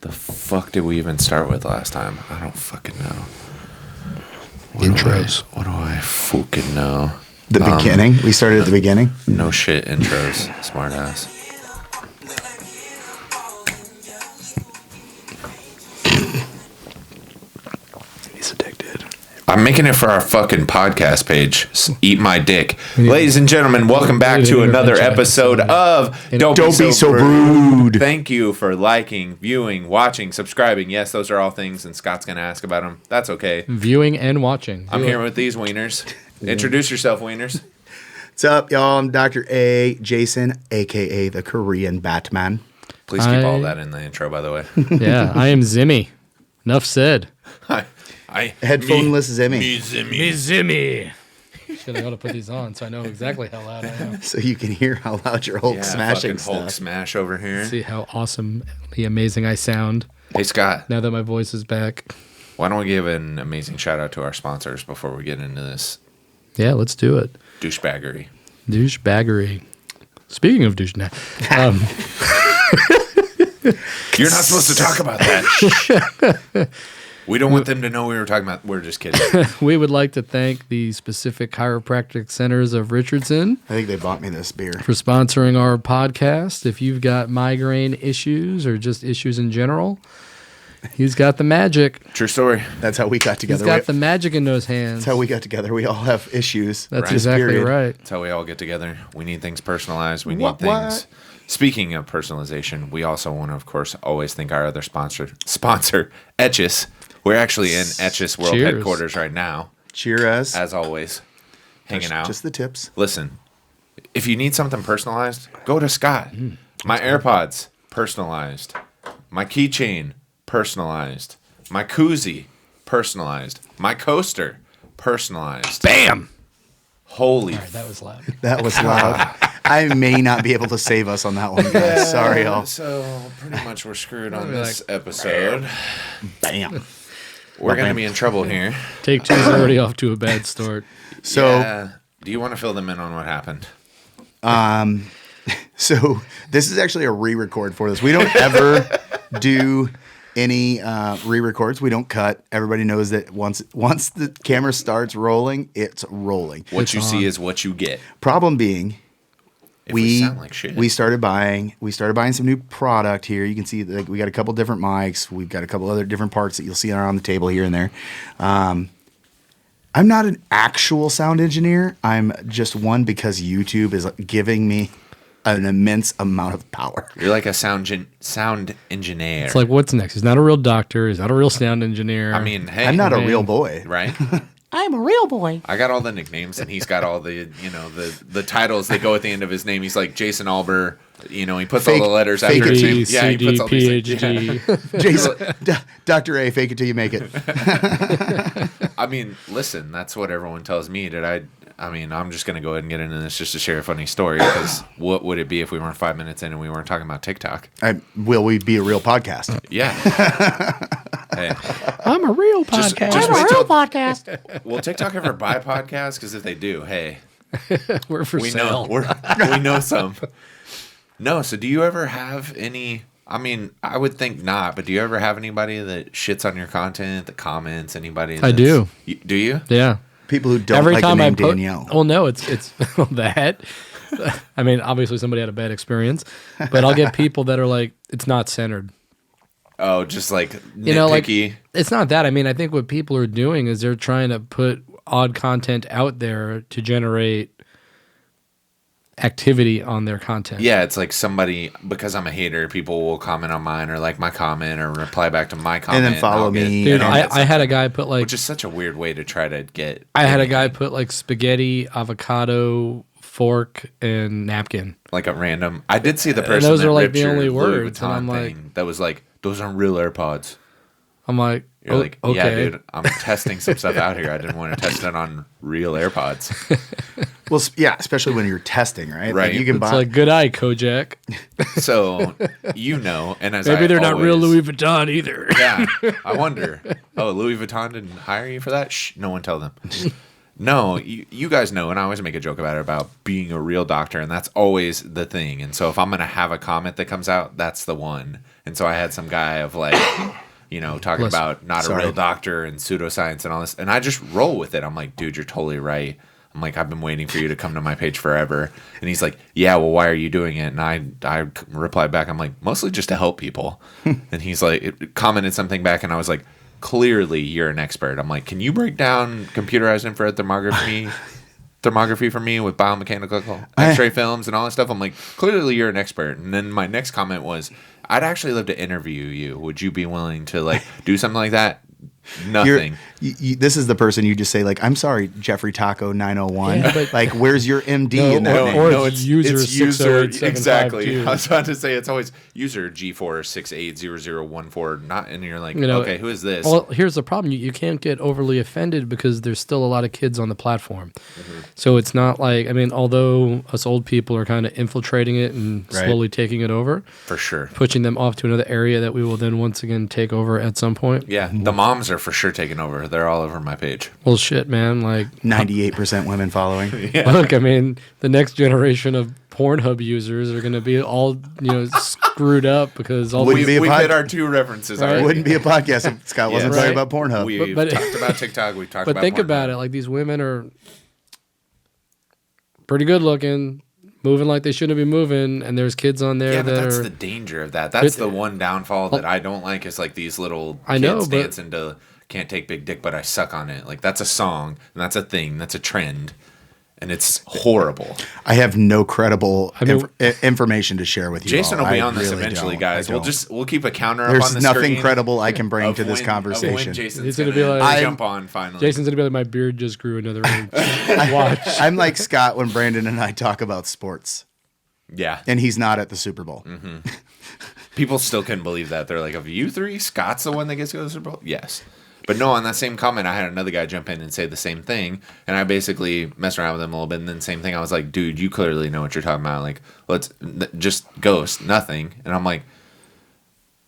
The fuck did we even start with last time? I don't fucking know. Intros. What do I fucking know? The beginning? We started at the beginning? No shit, intros, smartass. He's addicted. I'm making it for our fucking podcast page. Eat my dick. Ladies and gentlemen, welcome back to another episode of Don't Be So Brewed. Thank you for liking, viewing, watching, subscribing. Yes, those are all things, and Scott's going to ask about them. That's okay. Viewing and watching. I'm here with these wieners. Introduce yourself, wieners. What's up, y'all? I'm Dr. A. Jason, a.k.a. the Korean Batman. Please keep all that in the intro, by the way. Yeah, I am Zimmy. Enough said. Headphoneless Zimmy. Me Zimmy. Me Zimmy. Shit, I gotta put these on so I know exactly how loud I am. So you can hear how loud your Hulk smashing stuff. Hulk smash over here. See how awesomely amazing I sound. Hey, Scott. Now that my voice is back. Why don't we give an amazing shout out to our sponsors before we get into this? Yeah, let's do it. Douchebaggery. Douchebaggery. Speaking of douche, You're not supposed to talk about that. We don't want them to know we were talking about. We're just kidding. we would like to thank the specific chiropractic centers of Richardson. I think they bought me this beer. For sponsoring our podcast. If you've got migraine issues or just issues in general, he's got the magic. True story. That's how we got together. He's got the magic in those hands. That's how we got together. We all have issues. That's exactly right. That's how we all get together. We need things personalized. We need things. Speaking of personalization, we also want to, of course, always thank our other sponsor, Etchis. We're actually in Etchis World Headquarters right now. Cheers. As always, hanging out. Just the tips. Listen, if you need something personalized, go to Scott. My AirPods, personalized. My keychain, personalized. My koozie, personalized. My coaster, personalized. Bam! Holy. All right, that was loud. That was loud. I may not be able to save us on that one, guys. Sorry, y'all. So pretty much we're screwed on this episode. Bam. We're going to be in trouble here. Take two's already off to a bad start. So, do you want to fill them in on what happened? So this is actually a re-record for this. We don't ever do any re-records. We don't cut. Everybody knows that once the camera starts rolling, it's rolling. What you see is what you get. Problem being, we sound like shit. We started buying some new product here. You can see that we got a couple different mics. We've got a couple other different parts that you'll see on the table here and there. I'm not an actual sound engineer. I'm just one because YouTube is giving me an immense amount of power. You're like a sound engineer. It's like, what's next? He's not a real doctor. He's not a real sound engineer. I mean, hey. I'm not a real boy. Right? I'm a real boy. I got all the nicknames, and he's got all the, the titles that go at the end of his name. He's like Jason Alber. He puts all the letters after his name. Yeah, he puts all these PhD. Jason, Dr. A, fake it till you make it. I mean, listen, that's what everyone tells me. I'm just going to go ahead and get into this just to share a funny story, because what would it be if we weren't 5 minutes in and we weren't talking about TikTok? Will we be a real podcast? Yeah. Hey. I'm a real podcast. I'm a real podcast. Will TikTok ever buy podcasts? Because if they do, hey. We're for sale. We know some. No, so do you ever have any... I mean, I would think not, but do you ever have anybody that shits on your content, that comments, anybody? I do. Do you? Yeah. People who don't like the name Danielle. Well, no, it's that. I mean, obviously somebody had a bad experience, but I'll get people that are like, it's not centered. Oh, just like nitpicky. It's not that. I mean, I think what people are doing is they're trying to put odd content out there to generate activity on their content. Yeah, it's like somebody, because I'm a hater, people will comment on mine or like my comment or reply back to my comment. And then follow me. Dude, I had a guy put like... Which is such a weird way to try to get... I had a guy put like spaghetti, avocado, fork, and napkin. Like a random... I did see the person those that are like ripped the your only Louis words. Vuitton And I'm like... thing that was like, those aren't real AirPods. I'm like... You're like, okay. yeah, dude, I'm testing some stuff out here. I didn't want to test it on real AirPods. Well, yeah, especially when you're testing, right? Right. Like you can It's like, good eye, Kojak. So, and as Maybe they're always, not real Louis Vuitton either. Yeah, I wonder. Oh, Louis Vuitton didn't hire you for that? Shh, no one tell them. No, you guys know, and I always make a joke about being a real doctor, and that's always the thing. And so if I'm going to have a comment that comes out, that's the one. And so I had some guy of like, talking about not a real doctor and pseudoscience and all this, and I just roll with it. I'm like, dude, you're totally right. I'm like, I've been waiting for you to come to my page forever. And he's like, yeah, well, why are you doing it? And I replied back, I'm like, mostly just to help people. And he's like, commented something back, and I was like, clearly you're an expert. I'm like, can you break down computerized infrared thermography for me with biomechanical x-ray films and all that stuff? I'm like, clearly you're an expert. And then my next comment was, I'd actually love to interview you. Would you be willing to like do something like that? Nothing. This is the person you just say like, I'm sorry, Jeffrey Taco 901. Yeah, like, where's your MD in that name? Or it's user exactly. I was about to say it's always user G4680014. Not, and you're like, okay, who is this? Well, here's the problem: you can't get overly offended because there's still a lot of kids on the platform. Mm-hmm. So it's not like, although us old people are kind of infiltrating it and slowly taking it over, for sure, pushing them off to another area that we will then once again take over at some point. Yeah, the moms are for sure taking over. They're all over my page. Well, shit, man. Like 98% women following. Yeah. Look, the next generation of Pornhub users are going to be all screwed up because all we hit our two references. Right? It wouldn't be a podcast if Scott wasn't talking about Pornhub. We've talked about TikTok. We've talked about. But think Pornhub. about it. Like, these women are pretty good looking, moving like they shouldn't be moving, and there's kids on there that's the danger of that. That's the one downfall that I don't like, is like these little kids dancing to "Can't Take Big Dick But I Suck on It." Like, that's a song, and that's a thing, that's a trend, and it's horrible. I have no credible information to share with you. Jason all. will be on this eventually, guys. We'll keep a counter up on the screen. There's nothing credible I can bring to this conversation. Jason's gonna be like, jump on finally. Jason's gonna be like, my beard just grew another inch. Watch. I'm like Scott when Brandon and I talk about sports. Yeah. And he's not at the Super Bowl. Mm-hmm. People still couldn't believe that. They're like, of you three, Scott's the one that gets to go to the Super Bowl? Yes. But no, on that same comment, I had another guy jump in and say the same thing. And I basically messed around with him a little bit. And then same thing, I was like, dude, you clearly know what you're talking about. Like, let's just ghost, nothing. And I'm like,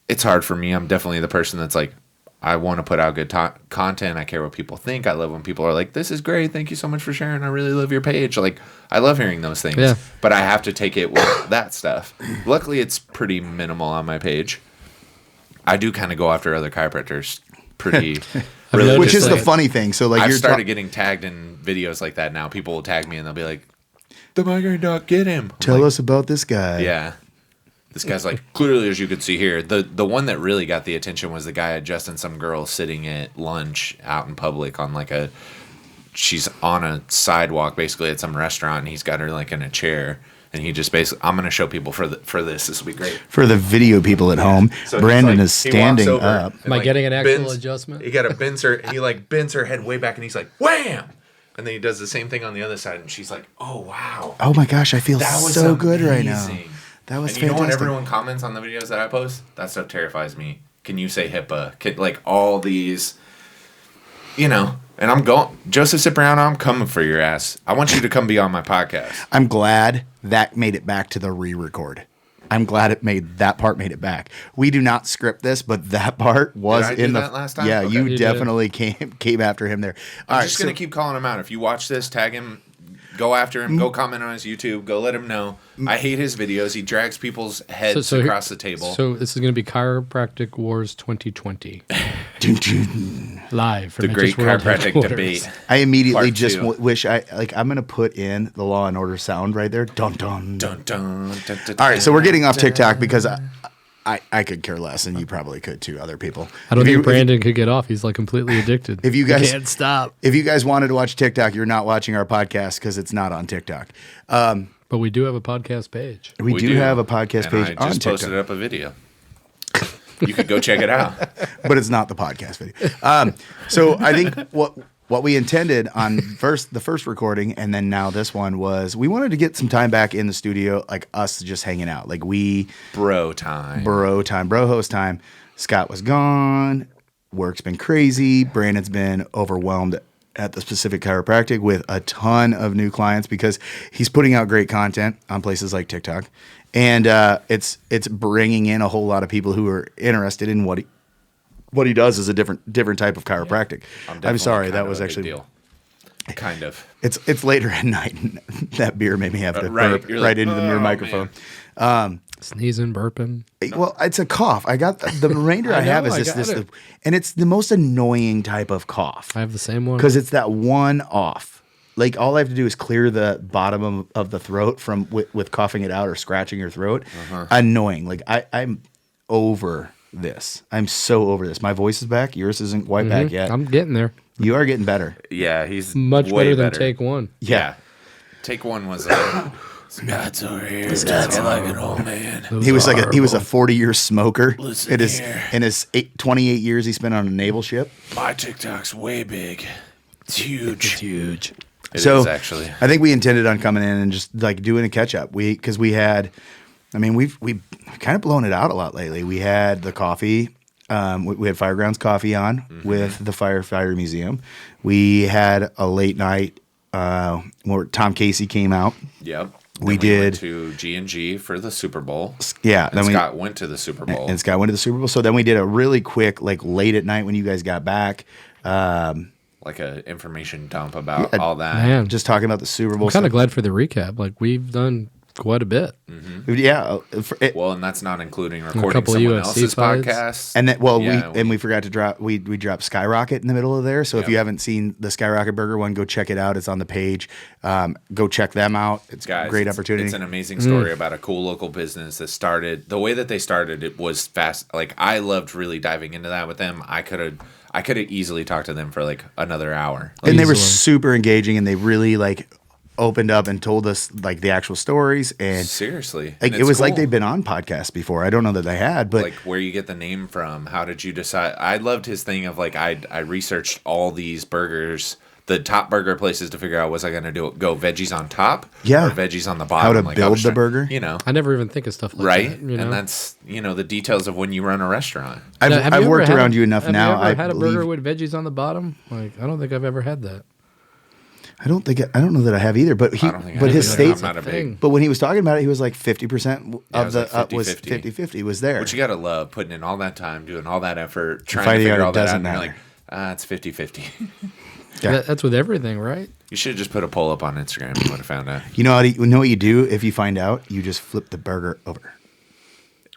it's hard for me. I'm definitely the person that's like, I want to put out good content. I care what people think. I love when people are like, this is great. Thank you so much for sharing. I really love your page. Like, I love hearing those things. Yeah. But I have to take it with that stuff. Luckily, it's pretty minimal on my page. I do kind of go after other chiropractors pretty really. Which is the funny thing. So like, I've started getting tagged in videos like that now. People will tag me and they'll be like, the migraine doc, get him. Tell us about this guy. Yeah. This guy's like, clearly, as you could see here, the one that really got the attention was the guy adjusting some girl sitting at lunch out in public on like she's on a sidewalk basically at some restaurant, and he's got her like in a chair, and he just basically, I'm going to show people for this. This will be great. For the video people at home, so Brandon is standing up. Am I getting an actual adjustment? He bends her head way back, and he's like, wham! And then he does the same thing on the other side, and she's like, oh, wow. Oh my gosh, I feel so good right now. That was fantastic. You know what everyone comments on the videos that I post? That stuff terrifies me. Can you say HIPAA? Like all these, and I'm going, Joseph Cipriano, I'm coming for your ass. I want you to come be on my podcast. I'm glad that made it back to the re-record. I'm glad that part made it back. We do not script this, but that part was in that last time. Yeah, okay. You definitely came after him there. I'm just going to keep calling him out. If you watch this, tag him. Go after him. Go comment on his YouTube. Go let him know. I hate his videos. He drags people's heads across the table. So this is going to be Chiropractic Wars 2020. Live from the Great Chiropractic Debate. I immediately just wish I'm going to put in the Law and Order sound right there. Dun dun. Dun dun. Dun, dun, all right, so we're getting off TikTok because I could care less, and you probably could too, other people. I don't think Brandon could get off. He's like completely addicted. If you guys can't stop. If you guys wanted to watch TikTok, you're not watching our podcast because it's not on TikTok. But we do have a podcast page. We do have a podcast page I on just TikTok. posted up a video. You could go check it out. But it's not the podcast video. So I think what we intended on the first recording and then now this one was we wanted to get some time back in the studio, like us just hanging out. Like bro time. Bro host time. Scott was gone. Work's been crazy. Brandon's been overwhelmed at the specific chiropractic with a ton of new clients because he's putting out great content on places like TikTok. And it's bringing in a whole lot of people who are interested in what he does is a different type of chiropractic. Yeah. I'm sorry, that was actually deal. Kind of. It's later at night. And that beer made me have to burp You're right like, into the mirror "Oh, microphone. Sneezing, burping. Well, it's a cough. I got the remainder I have know, is I got it. and it's the most annoying type of cough I have the same one. because it's that one off. Like all I have to do is clear the bottom of the throat from with coughing it out or scratching your throat. Annoying. Like I'm over this. I'm so over this. My voice is back. Yours isn't quite back yet. I'm getting there. You are getting better. Yeah, he's Much way better than take one. Yeah. Take one was Scott's over here. Scott's like an old man. He was like he was a 40-year smoker. Listen here. In his 28 years he spent on a naval ship. My TikTok's way big. It's huge. It's huge. It So is actually. I think we intended on coming in and just like doing a catch up. Because we had, I mean, we've kind of blown it out a lot lately. We had the coffee. We had Firegrounds Coffee on with the Firefighter Museum. We had a late night where Tom Casey came out. Yep. We Then did went to G&G for the Super Bowl. Yeah. And Scott went to the Super Bowl. And Scott went to the Super Bowl. So then we did a really quick, like late at night when you guys got back. Like an information dump about all that. Man, Just talking about the Super Bowl. I'm kind of stuff. glad for the recap. Like we've done quite a bit. Yeah. Well, and that's not including recording couple of someone UFC else's fights. podcast. And then, well, Yeah, we forgot to drop. We dropped Skyrocket in the middle of there. So if Yep. you haven't seen the Skyrocket Burger one, go check it out. It's on the page. Go check them out. It's a great opportunity. It's an amazing story about a cool local business that started. The way that they started, it was fast. Like I loved really diving into that with them. I could have easily talked to them for like another hour. Like, and they were Easily. super engaging, and they really like opened up and told us like the actual stories. And seriously, like And it it's was like cool. they'd been on podcasts before. I don't know that they had, but Like where you get the name from. How did you decide? I loved his thing of like I researched all these burgers, the top burger places to figure out was I going to go veggies on top, Yeah. or veggies on the bottom. How to Like, I build was the trying- burger? You know, I never even think of stuff like right? that. You know? And that's the details of when you run a restaurant. I've, Now, have I've you ever worked had around a- you enough have now. You I ever had a believe, burger with veggies on the bottom? Like I don't think I've ever had that. I don't know that I have either. But I don't think I but have his either. state. I'm not a big. thing. But when he was talking about it, he was like 50% Yeah, it of was the like was 50-50. 50-50 was there. But you gotta love putting in all that time, doing all that effort, trying Finding to out figure it all that out, doesn't and you're matter. like, it's 50-50. Yeah. That's with everything, right? You should have just put a poll up on Instagram. You would have found out. You know what you do if you find out? You just flip the burger over.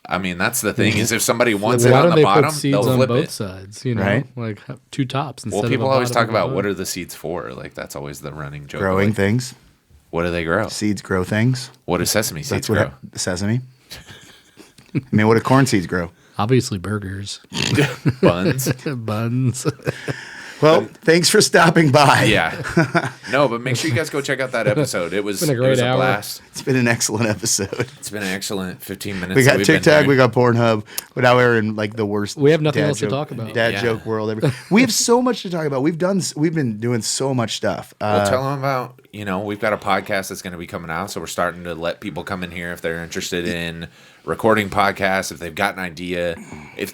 I mean, that's the thing is if somebody wants Why it on don't the they bottom, put seeds they'll on flip both it. sides? You know, Right. like have two tops instead Well, people of a always bottom talk about and a what top. are the seeds for? Like that's always the running joke. Growing Like, things. what do they grow? Seeds grow things. What do sesame seeds That's grow? what sesame. I mean, what do corn seeds grow? Obviously, burgers, Buns. buns. Well, thanks for stopping by. Yeah. No, but make sure you guys go check out that episode. It was, been a it great was a hour. blast. It's been an excellent episode. It's been an excellent 15 minutes. We that got we've been TikTok, here. we got Pornhub, but now we're in like the worst. We have nothing dad else to joke- talk about. Dad Yeah. joke world. We have so much to talk about. We've been doing so much stuff. Well, tell them about, we've got a podcast that's going to be coming out. So we're starting to let people come in here if they're interested in recording podcasts, if they've got an idea, if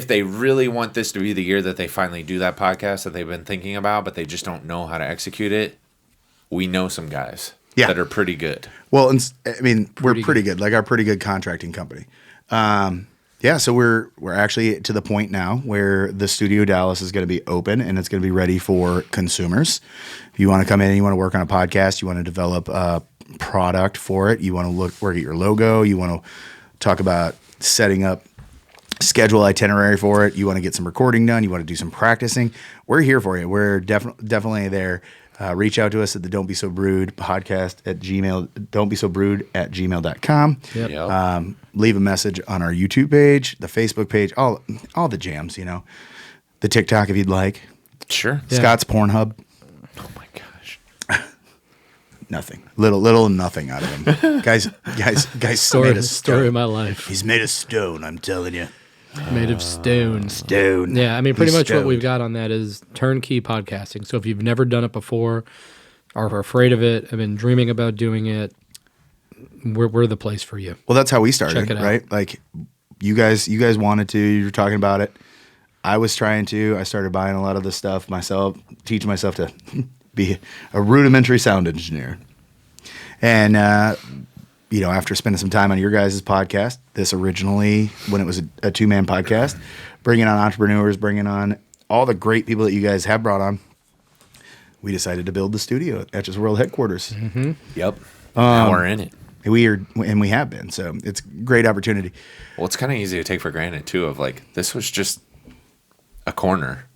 they really want this to be the year that they finally do that podcast that they've been thinking about, but they just don't know how to execute it. We know some guys that are pretty good. Well, I mean, we're pretty good. Like our pretty good contracting company. So we're actually to the point now where the Studio Dallas is going to be open and it's going to be ready for consumers. If you want to come in, you want to work on a podcast, you want to develop a product for it, you want to work at your logo, you want to talk about setting up schedule itinerary for it, you want to get some recording done, you want to do some practicing, we're here for you. We're definitely there. Reach out to us at the Don't Be So Brewed podcast at Gmail. Don't Be So Brewed at gmail.com. Yep. Yep. Leave a message on our YouTube page, the Facebook page, all the jams, the TikTok if you'd like. Sure. Yeah. Scott's Pornhub, Oh my gosh. nothing, little nothing out of him. guys made a Story stone. of my life. He's made of stone. I'm telling you, Made of stone. stone. Yeah, I mean, pretty He's much what stoned. we've got on that is turnkey podcasting. So if you've never done it before, are afraid of it, have been dreaming about doing it, we're the place for you. Well, that's how we started, Check it out. right? Like you guys wanted to. You were talking about it. I was trying to. I started buying a lot of this stuff myself, teaching myself to be a rudimentary sound engineer. And after spending some time on your guys' podcast, this originally when it was a two-man podcast, bringing on entrepreneurs, bringing on all the great people that you guys have brought on. we decided to build the studio at Etches World headquarters. Mm-hmm. Yep. Now we're in it. We have been. So it's a great opportunity. Well, it's kind of easy to take for granted too. Of like, this was just a corner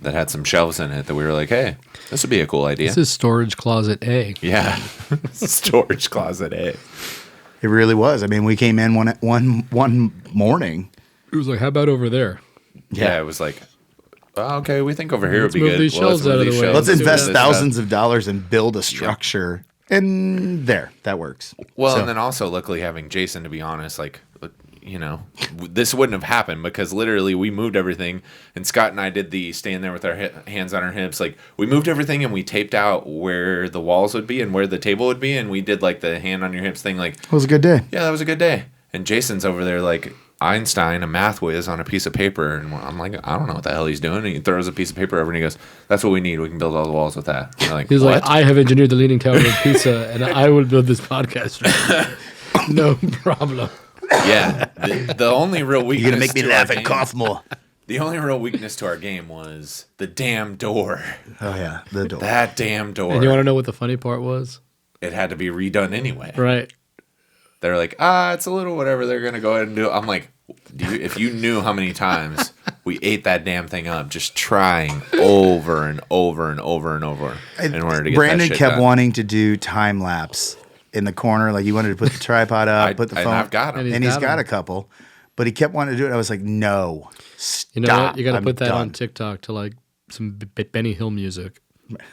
that had some shelves in it that we were like, hey, this would be a cool idea. This is storage closet A. Yeah, storage closet A. It really was. I mean, we came in one morning. It was like, how about over there? Yeah, it was like, oh, okay, we think over here would be move good. these shelves out of the way. Let's Let's invest thousands of dollars and build a structure. And there, that works. Well, So- and then also, luckily, having Jason, to be honest, like, you know, this wouldn't have happened because literally we moved everything, and Scott and I did the stand there with our hands on our hips. Like, we moved everything and we taped out where the walls would be and where the table would be, and we did like the hand on your hips thing. Like, it was a good day. yeah, that was a good day. And Jason's over there like Einstein, a math whiz, on a piece of paper, and I'm like, I don't know what the hell he's doing. And he throws a piece of paper over and he goes, "That's what we need. We can build all the walls with that." And I'm like, He's what? like, I have engineered the Leaning Tower of Pizza, and I will build this podcast. No problem. Yeah, the only real weakness. You're gonna make me to laugh our and game- cough more. The only real weakness to our game was the damn door. Oh yeah, the door. That damn door. And you want to know what the funny part was? It had to be redone anyway. Right. They're like, it's a little whatever. They're gonna go ahead and do it. I'm like, if you knew how many times we ate that damn thing up, just trying over and over and over and over in order to get Brandon that shit kept done. wanting to do time lapse in the corner, like he wanted to put the tripod up, put the and phone. I've got 'em. and he's got got 'em. a couple, but he kept wanting to do it. I was like, no, stop. You know what? You got to I'm put that on done. TikTok to like some Benny Hill music.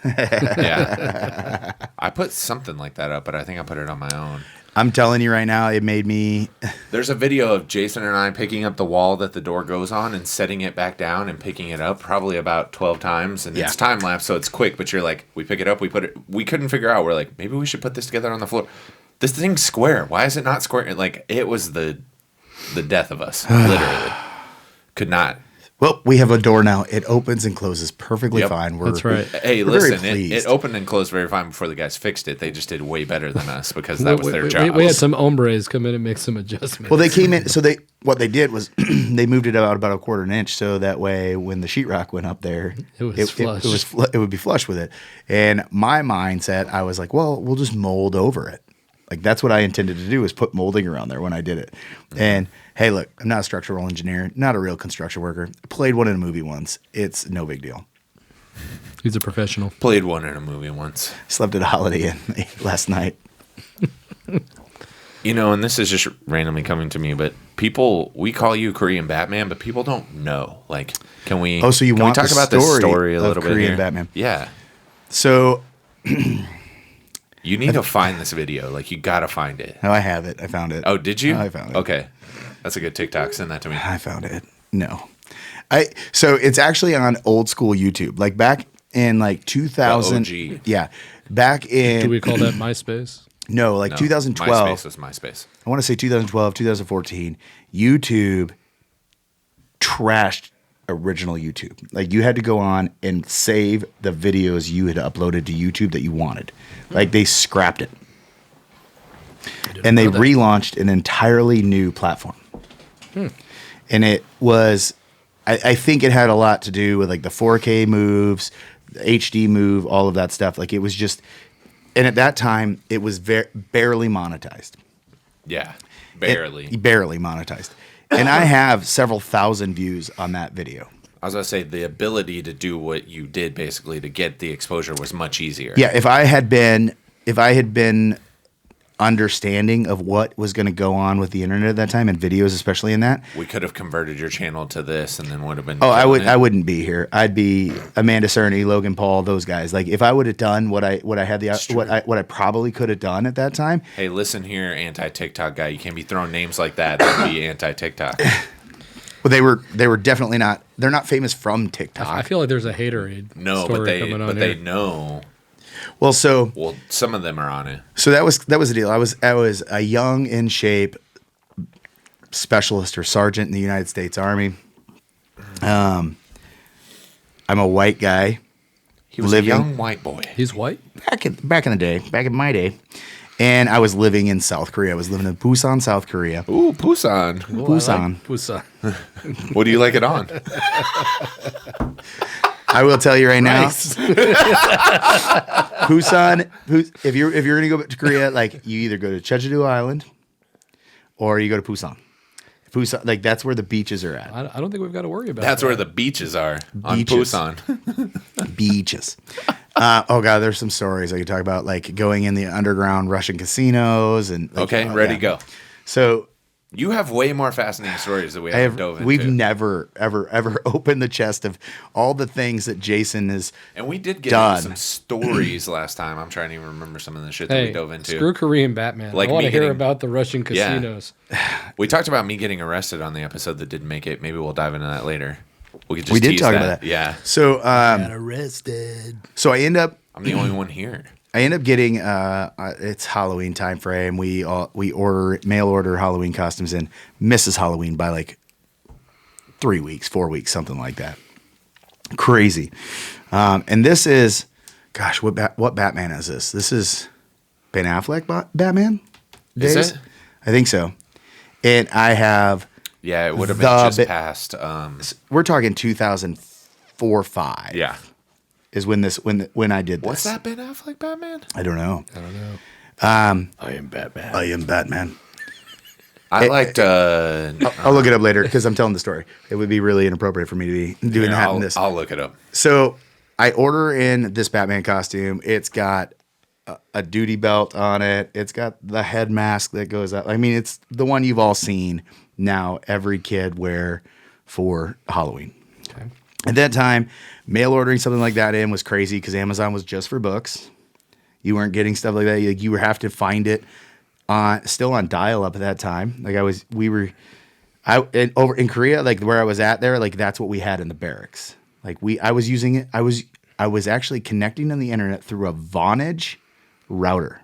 Yeah, I put something like that up, but I think I put it on my own. I'm telling you right now, it made me. There's a video of Jason and I picking up the wall that the door goes on and setting it back down and picking it up probably about 12 times. And it's time lapse, so it's quick, but you're like, we pick it up, we put it, we couldn't figure out. We're like, maybe we should put this together on the floor. This thing's square. Why is it not square? Like, it was the death of us, literally. Could not. Well, we have a door now. It opens and closes perfectly Yep. fine. That's right. Hey, we're very listen, it pleased. opened and closed very fine before the guys fixed it. They just did way better than us because that was their job. We had some hombres come in and make some adjustments. Well, they came in. So what they did was they moved it out about a quarter of an inch, so that way when the sheetrock went up there, It was flush. It would be flush with it. And my mindset, I was like, well, we'll just mold over it. Like that's what I intended to do, was put molding around there when I did it. And hey, look, I'm not a structural engineer, not a real construction worker. I played one in a movie once. It's no big deal. He's a professional. Played one in a movie once. Slept at a Holiday Inn last night. You know, and this is just randomly coming to me, but we call you Korean Batman, but people don't know. Like, can we? Oh, so you can want we talk the about this story story a of little bit Korean here? Batman? Yeah, So you need to find this video. Like, you got to find it. no, I have it. I found it. Oh, did you? I found it. Okay, that's a good TikTok. Send that to me. I found it. No. So it's actually on old school YouTube. Like back in like 2000. The OG. Yeah. Back in Do we call that MySpace? no, like No, 2012. MySpace was MySpace. I want to say 2012, 2014. YouTube trashed original YouTube. Like you had to go on and save the videos you had uploaded to YouTube that you wanted. Like they scrapped it. And they relaunched an entirely new platform. And it was, I think it had a lot to do with like the 4K moves, the HD move, all of that stuff. Like it was just, and at that time, it was barely monetized. Yeah, barely. Barely monetized. And I have several thousand views on that video. I was gonna say the ability to do what you did basically to get the exposure was much easier. Yeah, if I had been understanding of what was going to go on with the internet at that time and videos, especially in that, We could have converted your channel to this, and then would have been. oh, killing it. I wouldn't be here. I'd be Amanda Cerny, Logan Paul, those guys. Like if I would have done what I had what I probably could have done at that time. Hey, listen here, anti-TikTok guy. You can't be throwing names like that. That'd be anti-TikTok. Well, they were definitely not. They're not famous from TikTok. I feel like there's a haterade No, story but they coming on they here. know. Well, so Some of them are on it. that was the deal. I was a young, in shape specialist or sergeant in the United States Army. I'm a white guy. He was Living- a young white boy. He's white. Back in the day, back in my day, and I was living in South Korea. I was living in Busan, South Korea. Ooh, Busan. Busan. Busan. What do you like it on? I will tell you right now, Nice. Busan. If you're gonna go to Korea, like you either go to Jeju Island or you go to Busan. Busan, like that's where the beaches are at. I don't think we've got to worry about That's that. where the beaches are on Beaches. Busan. Beaches. Oh god, there's some stories I could talk about, like going in the underground Russian casinos and. Like, Okay, ready, yeah. go. So You have way more fascinating stories that we haven't dove into. we've never ever opened the chest of all the things that Jason has. And we did get done. into some stories last time. I'm trying to even remember some of the shit that Hey, we dove into. screw Korean Batman. Like I want me to hear getting- about the Russian Yeah. casinos. We talked about me getting arrested on the episode that didn't make it. Maybe we'll dive into that later. We could just We did tease talk about that. Yeah. So Arrested. so I end up I'm the only one here. getting it's Halloween time frame. We order mail order Halloween costumes and misses Halloween by like 3 weeks, 4 weeks, something like that. Crazy. And this is, gosh, what Batman is this? This is Ben Affleck Batman? Is days? it? I think so. And I have, Yeah, it would have been The just bit- past. we're talking 2004-5. Yeah. Is when I did this. What's that Ben Affleck Batman? I don't know. I am Batman. I am Batman. I liked. I'll look it up later because I'm telling the story. It would be really inappropriate for me to be doing that in this. I'll look it up. So I order in this Batman costume. It's got a duty belt on it. It's got the head mask that goes up. I mean, it's the one you've all seen now. Every kid wear for Halloween. Okay. At that time, mail ordering something like that in was crazy because Amazon was just for books. You weren't getting stuff like that. You would have to find it still on dial-up at that time. Like over in Korea, like where I was at there, like that's what we had in the barracks. Like I was using it. I was actually connecting to the internet through a Vonage router.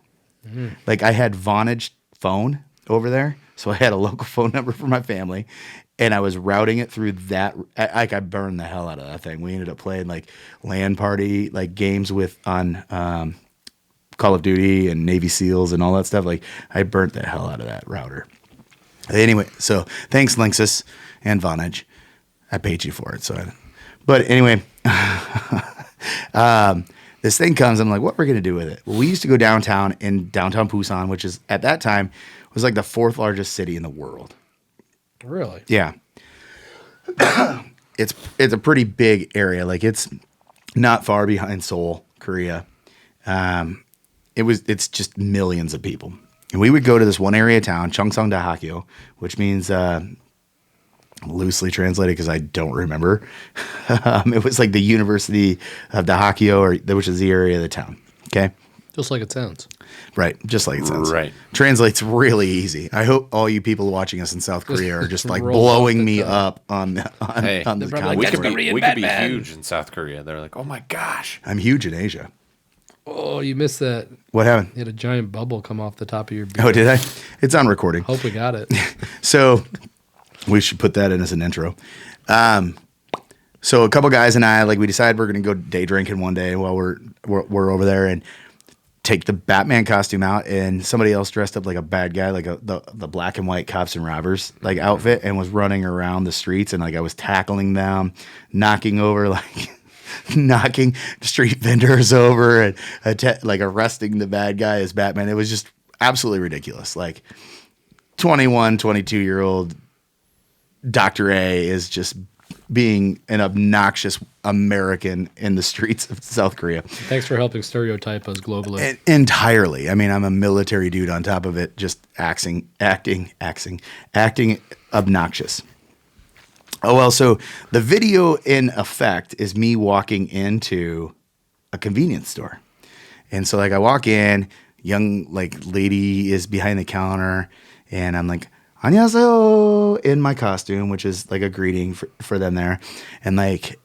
Like I had Vonage phone over there, so I had a local phone number for my family, and I was routing it through that. I burned the hell out of that thing. We ended up playing like LAN party like games on Call of Duty and Navy SEALs and all that stuff. Like I burnt the hell out of that router. Anyway, so thanks Linksys and Vonage. I paid you for it. But anyway, this thing comes. I'm like, what we're gonna do with it? Well, we used to go downtown in downtown Busan, which is at that time was like the 4th largest city in the world. Really? Yeah. It's a pretty big area. Like it's not far behind Seoul, Korea. It's just millions of people. And we would go to this one area of town, Cheongseong-daehakyo, which means loosely translated because I don't remember. It was like the University of Daehakyo, which is the area of the town. Okay. Just like it sounds. Right, just like it sounds. Right. Translates really easy. I hope all you people watching us in South Korea are just like Roll blowing off the me tongue. up on the Hey, on the They're probably we like, could "That's be Korean we could be Batman." huge in South Korea. They're like, oh my gosh. I'm huge in Asia. Oh, you missed that. What happened? You had a giant bubble come off the top of your beard. Oh, did I? It's on recording. Hope we got it. So we should put that in as an intro. So a couple guys and I, like, we decided we're going to go day drinking one day while we're over there and take the Batman costume out, and somebody else dressed up like a bad guy, like the black and white cops and robbers like outfit, and was running around the streets, and like I was tackling them, knocking street vendors over, and like arresting the bad guy as Batman. It was just absolutely ridiculous. Like 21, 22-year-old Dr. A is just being an obnoxious American in the streets of South Korea. Thanks for helping stereotype us globally. Entirely. I mean, I'm a military dude on top of it, just acting obnoxious. Oh, well, so the video in effect is me walking into a convenience store. And so like I walk in, young like lady is behind the counter, and I'm like, 안녕하세요, in my costume, which is like a greeting for them there. And like,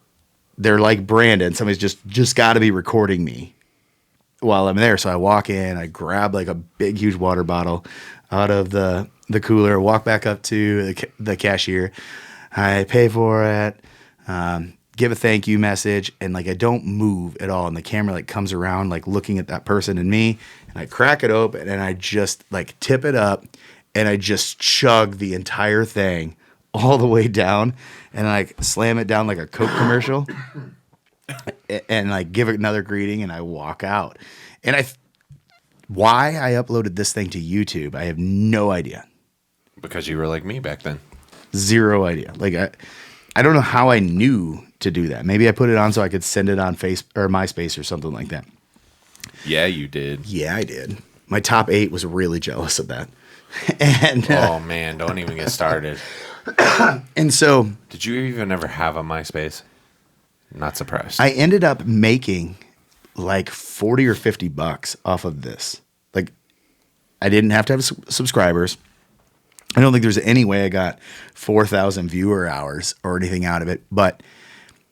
they're like Brandon. Somebody's just got to be recording me while I'm there. So I walk in, I grab like a big, huge water bottle out of the cooler, walk back up to the cashier. I pay for it, give a thank you message, and like I don't move at all. And the camera like comes around, like looking at that person and me, and I crack it open and I just like tip it up. And I just chug the entire thing all the way down and like slam it down like a Coke commercial. and like give it another greeting, and I walk out. And why I uploaded this thing to YouTube, I have no idea. Because you were like me back then. Zero idea. Like I don't know how I knew to do that. Maybe I put it on so I could send it on MySpace or something like that. Yeah, you did. Yeah, I did. My top 8 was really jealous of that. And oh man, don't even get started. And so, did you even ever have a MySpace? Not surprised. I ended up making like $40 or $50 off of this. Like, I didn't have to have subscribers. I don't think there's any way I got 4,000 viewer hours or anything out of it. But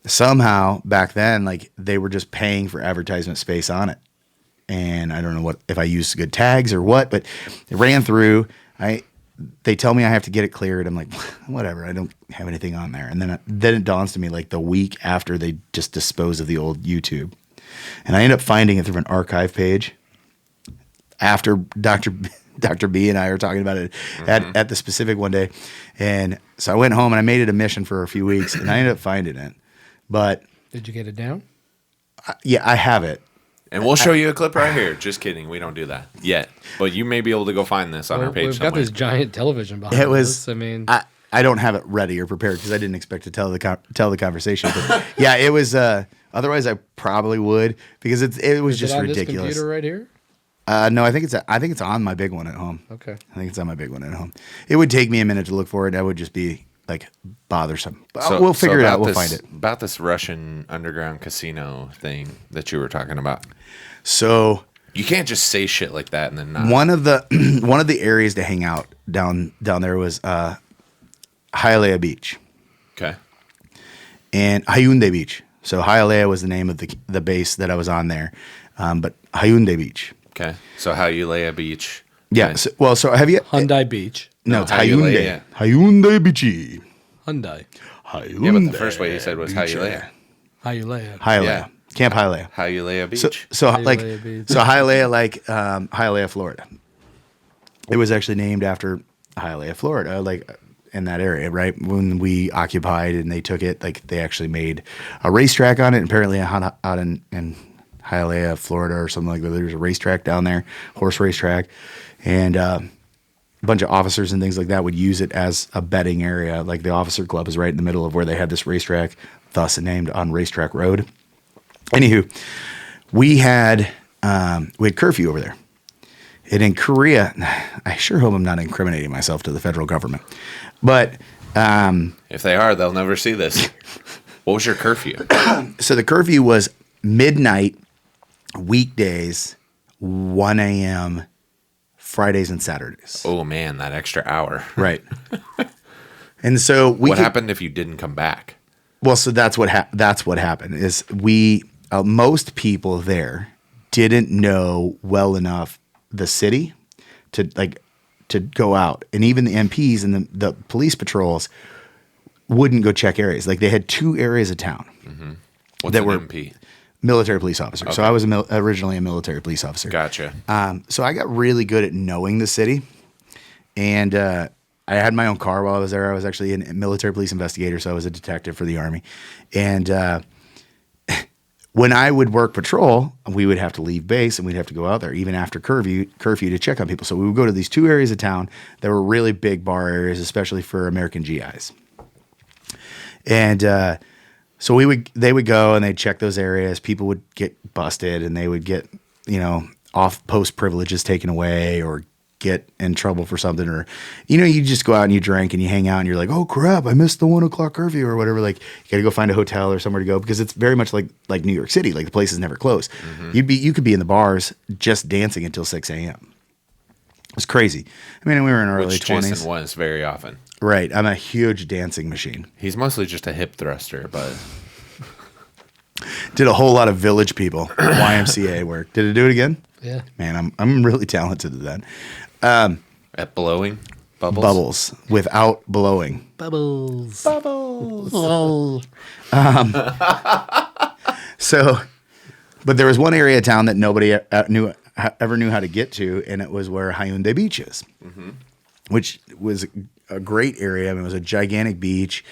somehow back then, like, they were just paying for advertisement space on it. And I don't know if I used good tags or what, but it ran through. They tell me I have to get it cleared. I'm like, whatever. I don't have anything on there. And then it dawns to me like the week after they just dispose of the old YouTube. And I end up finding it through an archive page after Dr. B and I were talking about it at the specific one day. And so I went home and I made it a mission for a few weeks and I ended up finding it. But did you get it down? Yeah, I have it. And we'll show you a clip right here. Just kidding. We don't do that yet. But you may be able to go find this on our page We've somewhere. got this giant television behind us. I mean, I don't have it ready or prepared because I didn't expect to tell the conversation. But yeah, it was. Otherwise, I probably would because it was just ridiculous. This computer right here? No, I think it's on my big one at home. Okay. I think it's on my big one at home. It would take me a minute to look for it. That would just be like bothersome. But we'll figure it out. We'll find it. About this Russian underground casino thing that you were talking about. So you can't just say shit like that and then not. One of the areas to hang out down there was Hialeah Beach. Okay. And Hyundai Beach. So Hialeah was the name of the base that I was on there, but Hyundai Beach. Okay. So Hialeah Beach. Yeah. So have you Hyundai Beach? No, it's Hyundai. Hyundai Beach. Hyundai. Hyundai. Yeah, but the first way you said was Hialeah. Hialeah. Yeah. Camp Hialeah. Hialeah Beach. So Hialeah Beach. Hialeah, like Hialeah, Florida. It was actually named after Hialeah, Florida, like in that area, right? When we occupied and they took it, like they actually made a racetrack on it. And apparently out in Hialeah, Florida or something like that, there's a racetrack down there, horse racetrack. And a bunch of officers and things like that would use it as a betting area. Like the officer club is right in the middle of where they had this racetrack, thus named on Racetrack Road. Anywho, we had curfew over there. And in Korea, I sure hope I'm not incriminating myself to the federal government. But if they are, they'll never see this. What was your curfew? So the curfew was midnight, weekdays, 1 a.m., Fridays and Saturdays. Oh, man, that extra hour. Right. And so what happened if you didn't come back? Well, so that's what happened is most people there didn't know well enough the city to go out, and even the MPs and the police patrols wouldn't go check areas. Like they had 2 areas of town What's that an were MP? Military police officer. Okay. So I was originally a military police officer. Gotcha. So I got really good at knowing the city, and I had my own car while I was there. I was actually a military police investigator, so I was a detective for the Army. And when I would work patrol, we would have to leave base and we'd have to go out there even after curfew to check on people. So we would go to these 2 areas of town that were really big bar areas, especially for American GIs. And so they would go and they'd check those areas. People would get busted and they would get, off post privileges taken away or get in trouble for something, or you just go out and you drink and you hang out and you're like, oh crap, I missed the 1 o'clock curfew or whatever. Like you got to go find a hotel or somewhere to go, because it's very much like New York City. Like the place is never closed. You could be in the bars just dancing until 6 a.m. It was crazy. I mean, we were in our early 20s. Jason was very often. Right. I'm a huge dancing machine. He's mostly just a hip thruster, but did a whole lot of Village People YMCA work. Did it do it again? Yeah. Man, I'm really talented at that. at blowing Bubbles without blowing. Bubbles. So, but there was one area of town that nobody ever knew how to get to, and it was where Hyundai Beach is, which was a great area. I mean, it was a gigantic beach,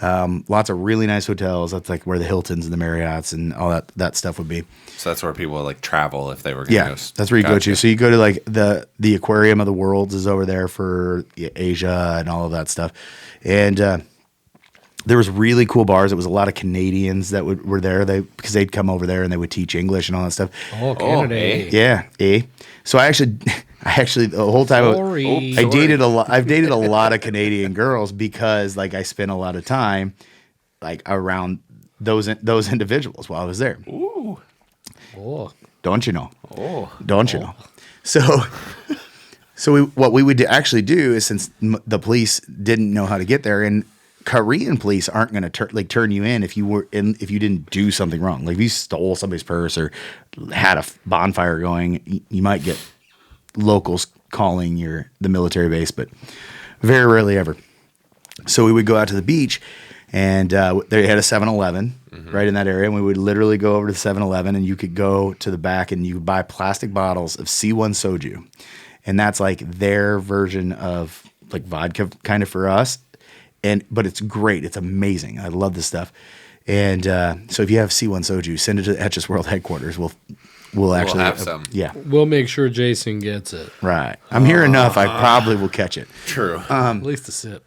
lots of really nice hotels. That's like where the Hiltons and the Marriotts and all that stuff would be. So that's where people like travel if they were going to go. That's where you go to. So you go to like the Aquarium of the Worlds is over there for Asia and all of that stuff. And there was really cool bars. It was a lot of Canadians that were there. Because they'd come over there and they would teach English and all that stuff. Oh, Canada. Yeah. So I actually the whole time I've dated a lot of Canadian girls because like I spent a lot of time like around those individuals while I was there. Ooh. Oh. Don't you know? Oh. Don't you know? So what we would actually do is since the police didn't know how to get there, and Korean police aren't going to turn you in if you didn't do something wrong. Like if you stole somebody's purse or had a bonfire going, you might get locals calling the military base, but very rarely ever. So we would go out to the beach, and they had a 7-Eleven right in that area, and we would literally go over to the 7-Eleven, and you could go to the back and you could buy plastic bottles of C1 soju, and that's like their version of like vodka kind of for us. But it's great. It's amazing. I love this stuff. And so if you have C1 soju, send it to the Etches World headquarters. We'll actually have some. Yeah. We'll make sure Jason gets it. Right. I'm here enough. I probably will catch it. True. At least a sip.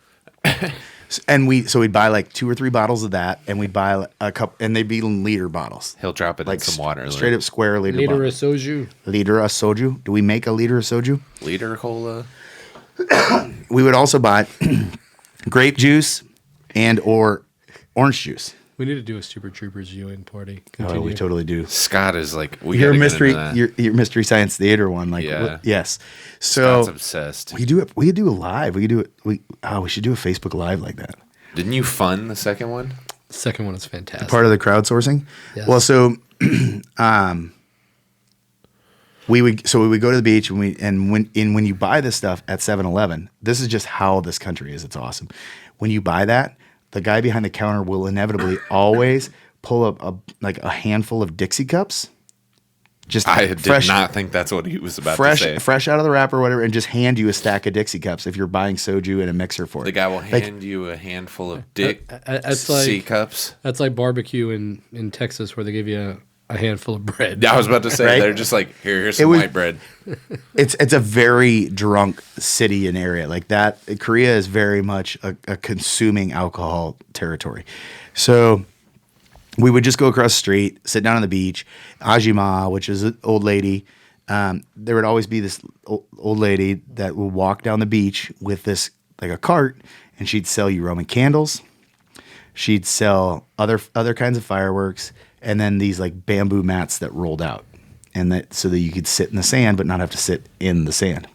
And we'd buy like 2 or 3 bottles of that, and we'd buy a cup, and they'd be in liter bottles. He'll drop it like in some water. Straight up square liter Liter bottles. of soju. Liter of soju. Do we make a liter of soju? Liter cola. We would also buy grape juice and or orange juice. We need to do a Super Troopers viewing party. Oh, we Continue. totally do. Scott is like Your mystery science theater one, like yes. So Scott's obsessed. we do it. We could do a live. We could do it. We should do a Facebook Live like that. Didn't you fund the second one? The second one is fantastic. Part of the crowdsourcing. Yes. Well, so we would go to the beach and when you buy this stuff at 7-Eleven, this is just how this country is. It's awesome. When you buy that, the guy behind the counter will inevitably always pull up a handful of Dixie cups. Just I did not think that's what he was about to say. Fresh out of the wrapper or whatever, and just hand you a stack of Dixie cups if you're buying soju in a mixer for it. The guy will hand you a handful of C cups. That's like barbecue in Texas where they give you a handful of bread. I was about to say, Right? they're just like, here's some white bread. It's a very drunk city and area like that. Korea is very much a consuming alcohol territory. So we would just go across the street, sit down on the beach. Ajima, which is an old lady, there would always be this old lady that would walk down the beach with this like a cart, and she'd sell you Roman candles. She'd sell other kinds of fireworks, and then these like bamboo mats that rolled out, and so that you could sit in the sand but not have to sit in the sand.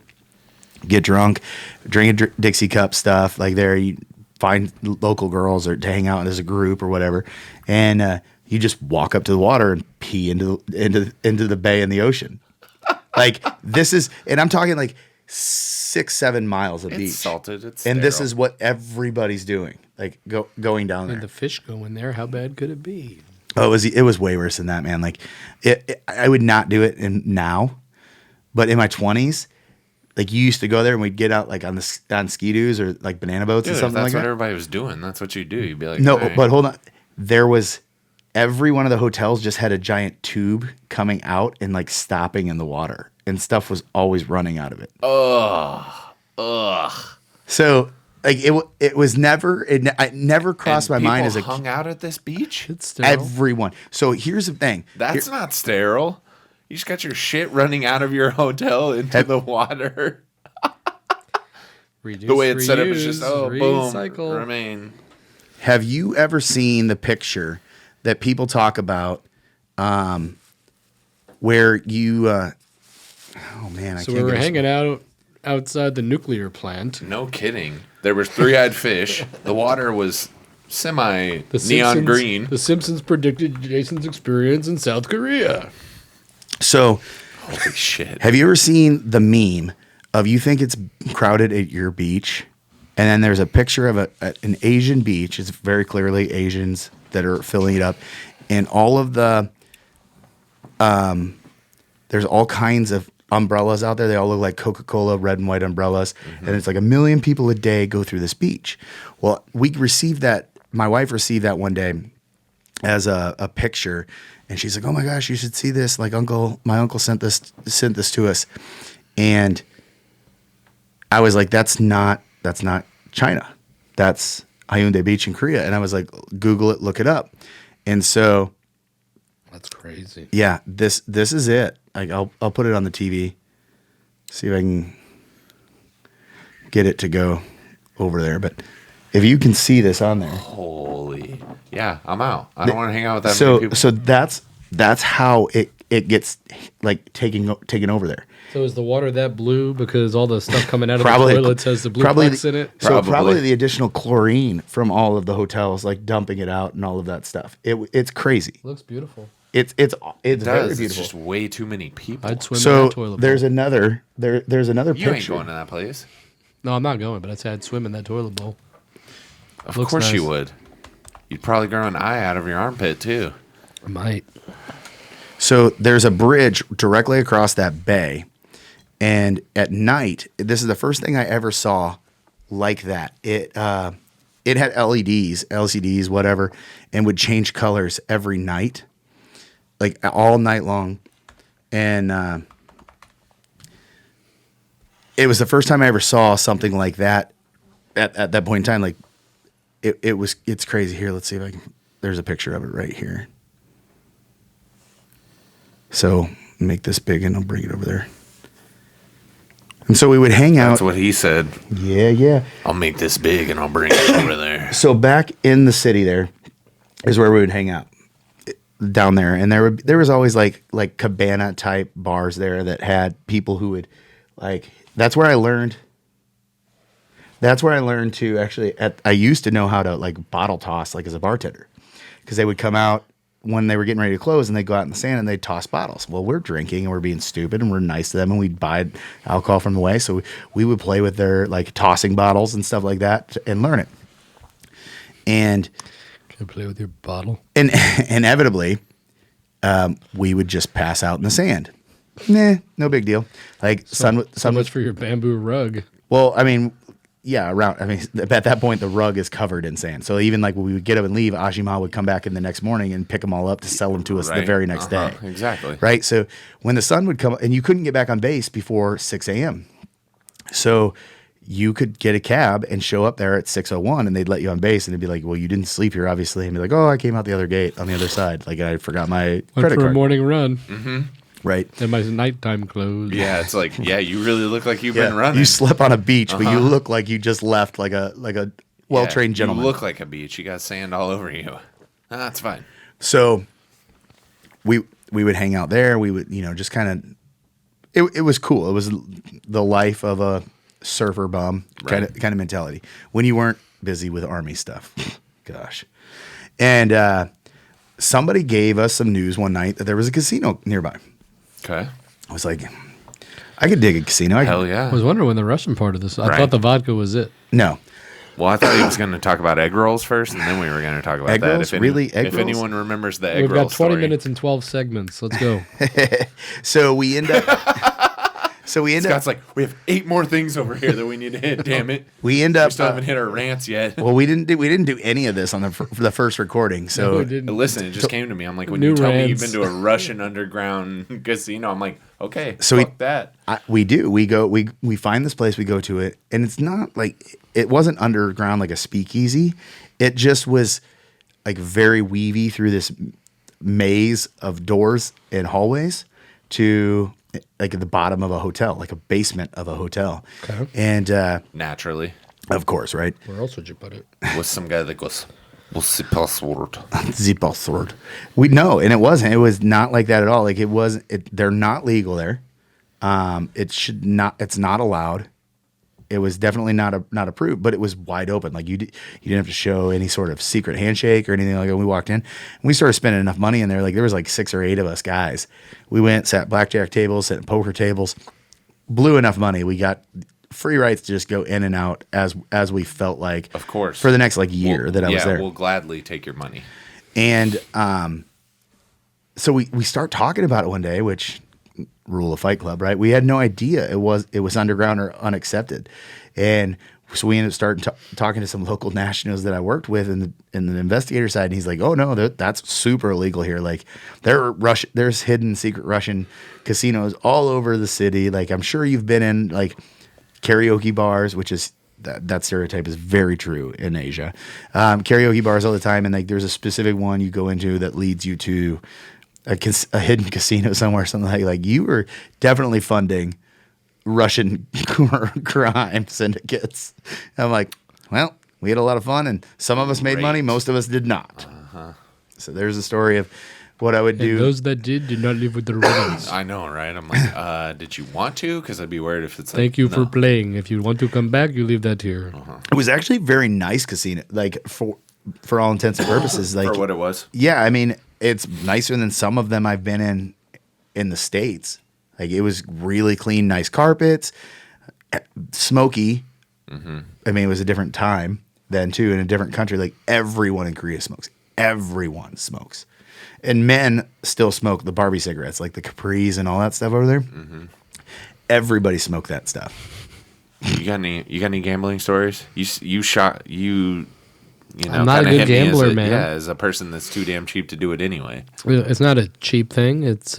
Get drunk, drink a Dixie cup stuff like there. You find local girls or to hang out as a group or whatever, and you just walk up to the water and pee into the bay and the ocean. Like this is, and I'm talking like 6-7 miles of beach. Salted. It's and sterile. this is what everybody's doing. Like going down there. And the fish go in there. How bad could it be? Oh, it was way worse than that, man. Like I would not do it now, but in my 20s, like you used to go there and we'd get out like on ski-doos or like banana boats or something like that. That's what everybody was doing. That's what you do. You'd be like, no, hey. but hold on. There was every one of the hotels just had a giant tube coming out and like stopping in the water, and stuff was always running out of it. Ugh. So like it was never it never crossed my mind as a hung out at this beach. It's sterile. everyone. So here's the thing. That's not sterile. You just got your shit running out of your hotel into the water. Reduce, The way it's set up is just recycle. boom, remain. Have you ever seen the picture that people talk about where you oh man, I So can't we were get hanging out outside the nuclear plant. No kidding. There was 3-eyed fish. The water was semi The neon Simpsons- green. The Simpsons predicted Jason's experience in South Korea. So Holy shit. have you ever seen the meme of you think it's crowded at your beach, and then there's a picture of an Asian beach. It's very clearly Asians that are filling it up, and all of the there's all kinds of umbrellas out there. They all look like Coca-Cola red and white umbrellas. And it's like 1 million people a day go through this beach. Well, we received that. My wife received that one day as a picture, and she's like, "Oh my gosh, you should see this! Like my uncle sent this to us," and I was like, "That's not China. That's Hyundai Beach in Korea." And I was like, "Google it, look it up," and so That's crazy. yeah, this is it. Like I'll put it on the TV, see if I can get it to go over there, but. If you can see this on there. Holy. Yeah, I'm out. I don't want to hang out with that many people. So that's how it gets like taken over there. So is the water that blue because all the stuff coming out of the toilets has the blue flecks in it? So probably the additional chlorine from all of the hotels, like dumping it out and all of that stuff. It's crazy. Looks beautiful. It's very beautiful. It's just way too many people. I'd swim in that toilet bowl. There's another picture. You ain't going to that place. No, I'm not going, but I'd say I'd swim in that toilet bowl. Of course you would. You'd probably grow an eye out of your armpit too. I might. So there's a bridge directly across that bay, and at night, this is the first thing I ever saw like that. It had LEDs, LCDs, whatever, and would change colors every night, like all night long, and it was the first time I ever saw something like that at that point in time. Like it's crazy. Here, let's see if I can. There's a picture of it right here. So make this big and I'll bring it over there. And so we would hang out. That's what he said. Yeah. I'll make this big and I'll bring it over there. So back in the city there is where we would hang out down there. And there was always like cabana type bars there that had people who would like, that's where I learned to actually, I used to know how to like bottle toss like as a bartender, because they would come out when they were getting ready to close and they'd go out in the sand and they'd toss bottles. Well, we're drinking and we're being stupid and we're nice to them and we'd buy alcohol from the way. So we would play with their like tossing bottles and stuff like that and learn it. And can I play with your bottle? And inevitably, we would just pass out in the sand. Nah, no big deal. Like so much for your bamboo rug. Well, I mean, yeah, at that point, the rug is covered in sand. So even like when we would get up and leave, Ajima would come back in the next morning and pick them all up to sell them to us the very next day. Exactly. Right. So when the sun would come, and you couldn't get back on base before 6 a.m. So you could get a cab and show up there at 6:01 and they'd let you on base and it'd be like, well, you didn't sleep here, obviously. And be like, oh, I came out the other gate on the other side. Like I forgot my credit for card. A morning run. Mm-hmm. Right. And my nighttime clothes. Yeah, it's like, yeah, you really look like you've been running. You slept on a beach, but you look like you just left like a well-trained gentleman. You look like a beach. You got sand all over you. That's fine. So we would hang out there. We would, just kind of, it was cool. It was the life of a surfer bum kind of mentality when you weren't busy with army stuff. Gosh. And somebody gave us some news one night that there was a casino nearby. Okay. I was like, I could dig a casino. Hell yeah. I was wondering when the Russian part of this. I thought the vodka was it. No. Well, I thought he was going to talk about egg rolls first, and then we were going to talk about egg that. Rolls? Really? Egg if rolls? anyone remembers the egg We've roll got 20 story. minutes and 12 segments. Let's go. So we end up. Scott's like, we have 8 more things over here that we need to hit. Damn it! We still haven't hit our rants yet. Well, we didn't do any of this on the first recording. So No, we didn't. Listen, it just came to me. I'm like, when New you tell me rants. you've been to a Russian underground casino, I'm like, okay, So fuck that. we do. We go. We find this place. We go to it, and it's not like it wasn't underground like a speakeasy. It just was like very weavy through this maze of doors and hallways to like at the bottom of a hotel, like a basement of a hotel. Okay. And Naturally. of course, right? Where else would you put it? With some guy that goes, what's the password? The password. We no, and it wasn't. It was not like that at all. Like it wasn't. They're not legal there. It should not. It's not allowed. It was definitely not approved, but it was wide open. Like you didn't have to show any sort of secret handshake or anything like that. We walked in and we started spending enough money in there. Like there was like 6 or 8 of us guys. We went, sat blackjack tables, sat poker tables, blew enough money. We got free rights to just go in and out as we felt like. Of course. For the next like year that I was there. Yeah, we'll gladly take your money. And so we start talking about it one day, which rule of Fight Club, right? We had no idea it was underground or unaccepted, and so we ended up starting talking to some local nationals that I worked with in the investigator side, and he's like, "Oh no, that's super illegal here. Like, there's hidden secret Russian casinos all over the city. Like, I'm sure you've been in like karaoke bars, which is that stereotype is very true in Asia. Karaoke bars all the time, and like there's a specific one you go into that leads you to a hidden casino somewhere, something like you were definitely funding Russian crime syndicates." I'm like, well, we had a lot of fun, and some of us made money, most of us did not. So there's a story of what I would do. And those that did not live with the rules. I know, right? I'm like, did you want to? Because I'd be worried if it's like, Thank you for playing. If you want to come back, you leave that here. It was actually a very nice casino, like for all intents and purposes. Like for what it was. Yeah, I mean, it's nicer than some of them I've been in the States. Like, it was really clean, nice carpets, smoky. Mm-hmm. I mean, it was a different time then, too, in a different country. Like, everyone in Korea smokes. Everyone smokes. And men still smoke the Barbie cigarettes, like the Capris and all that stuff over there. Mm-hmm. Everybody smoked that stuff. You got any gambling stories? You know, I'm not a good gambler, man. Yeah, as a person that's too damn cheap to do it anyway. It's not a cheap thing. It's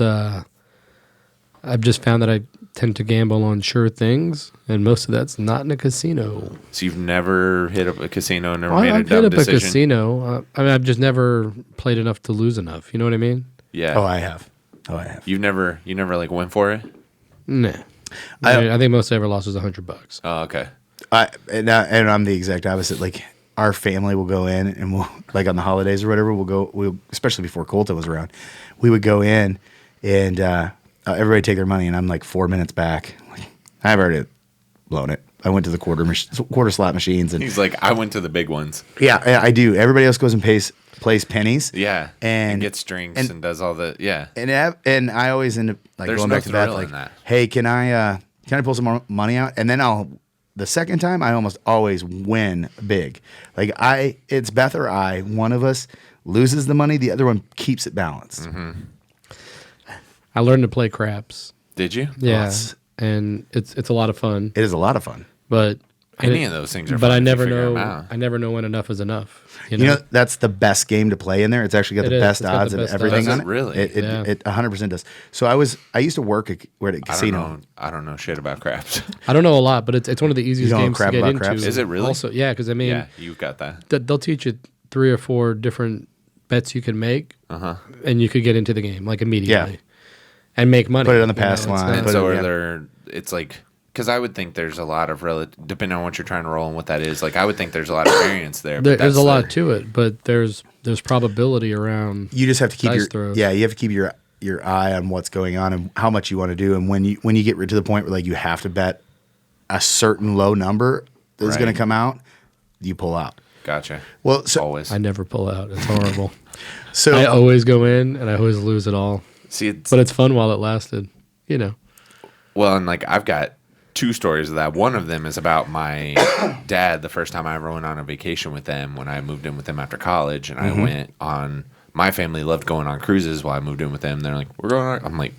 I've just found that I tend to gamble on sure things, and most of that's not in a casino. So you've never hit up a casino, never I've made a dumb hit up decision? a casino. I mean, I've just never played enough to lose enough. You know what I mean? Yeah. Oh, I have. You never like went for it? Nah. I think most I ever lost was $100. Oh, okay. And I'm the exact opposite. Like, our family will go in, and we'll, like on the holidays or whatever, we'll especially before Colton was around, we would go in and everybody take their money, and I'm like 4 minutes back. Like, I've already blown it. I went to the quarter slot machines, and He's like, I went to the big ones. yeah, I do. Everybody else goes and plays pennies. Yeah, and gets drinks and does all the And I always end up like There's going no back to Beth, thrill like, in that. hey, can I pull some more money out? And then the second time I almost always win big. Like it's Beth or I. One of us loses the money, the other one keeps it balanced. Mm-hmm. I learned to play craps. Did you? Yeah, and it's a lot of fun. It is a lot of fun. But any of those things are. But fun I if you never figure 'em know. out. I never know when enough is enough. You You know, that's the best game to play in there. It's actually got It the is. best It's got odds the and best everything odds. on Does it. it really? It 100% does. So I used to work at a casino. I don't know shit about craps. I don't know a lot, but it's one of the easiest don't know games to crap get about into. craps? Is it really? Also, yeah, because I mean, Yeah, you've got that. they'll teach you 3 or 4 different bets you can make, and you could get into the game like immediately, and make money. Put it on the you know, pass it's line. not- And But so yeah. it's like, because I would think there's a lot of depending on what you're trying to roll and what that is. Like, I would think there's a lot of variance there. But there's a lot to it, but there's probability around. You just have to keep dice throws. you have to keep your eye on what's going on and how much you want to do. And when you get to the point where like you have to bet a certain low number that's Right. going to come out, you pull out. Gotcha. Well, so Always. I never pull out. It's horrible. so I always go in and I always lose it all. See, But it's fun while it lasted. You know. well, and like I've got 2 stories of that. One of them is about my dad. The first time I ever went on a vacation with them when I moved in with them after college, and I went on. My family loved going on cruises while I moved in with them. They're like, "We're going on." I'm like,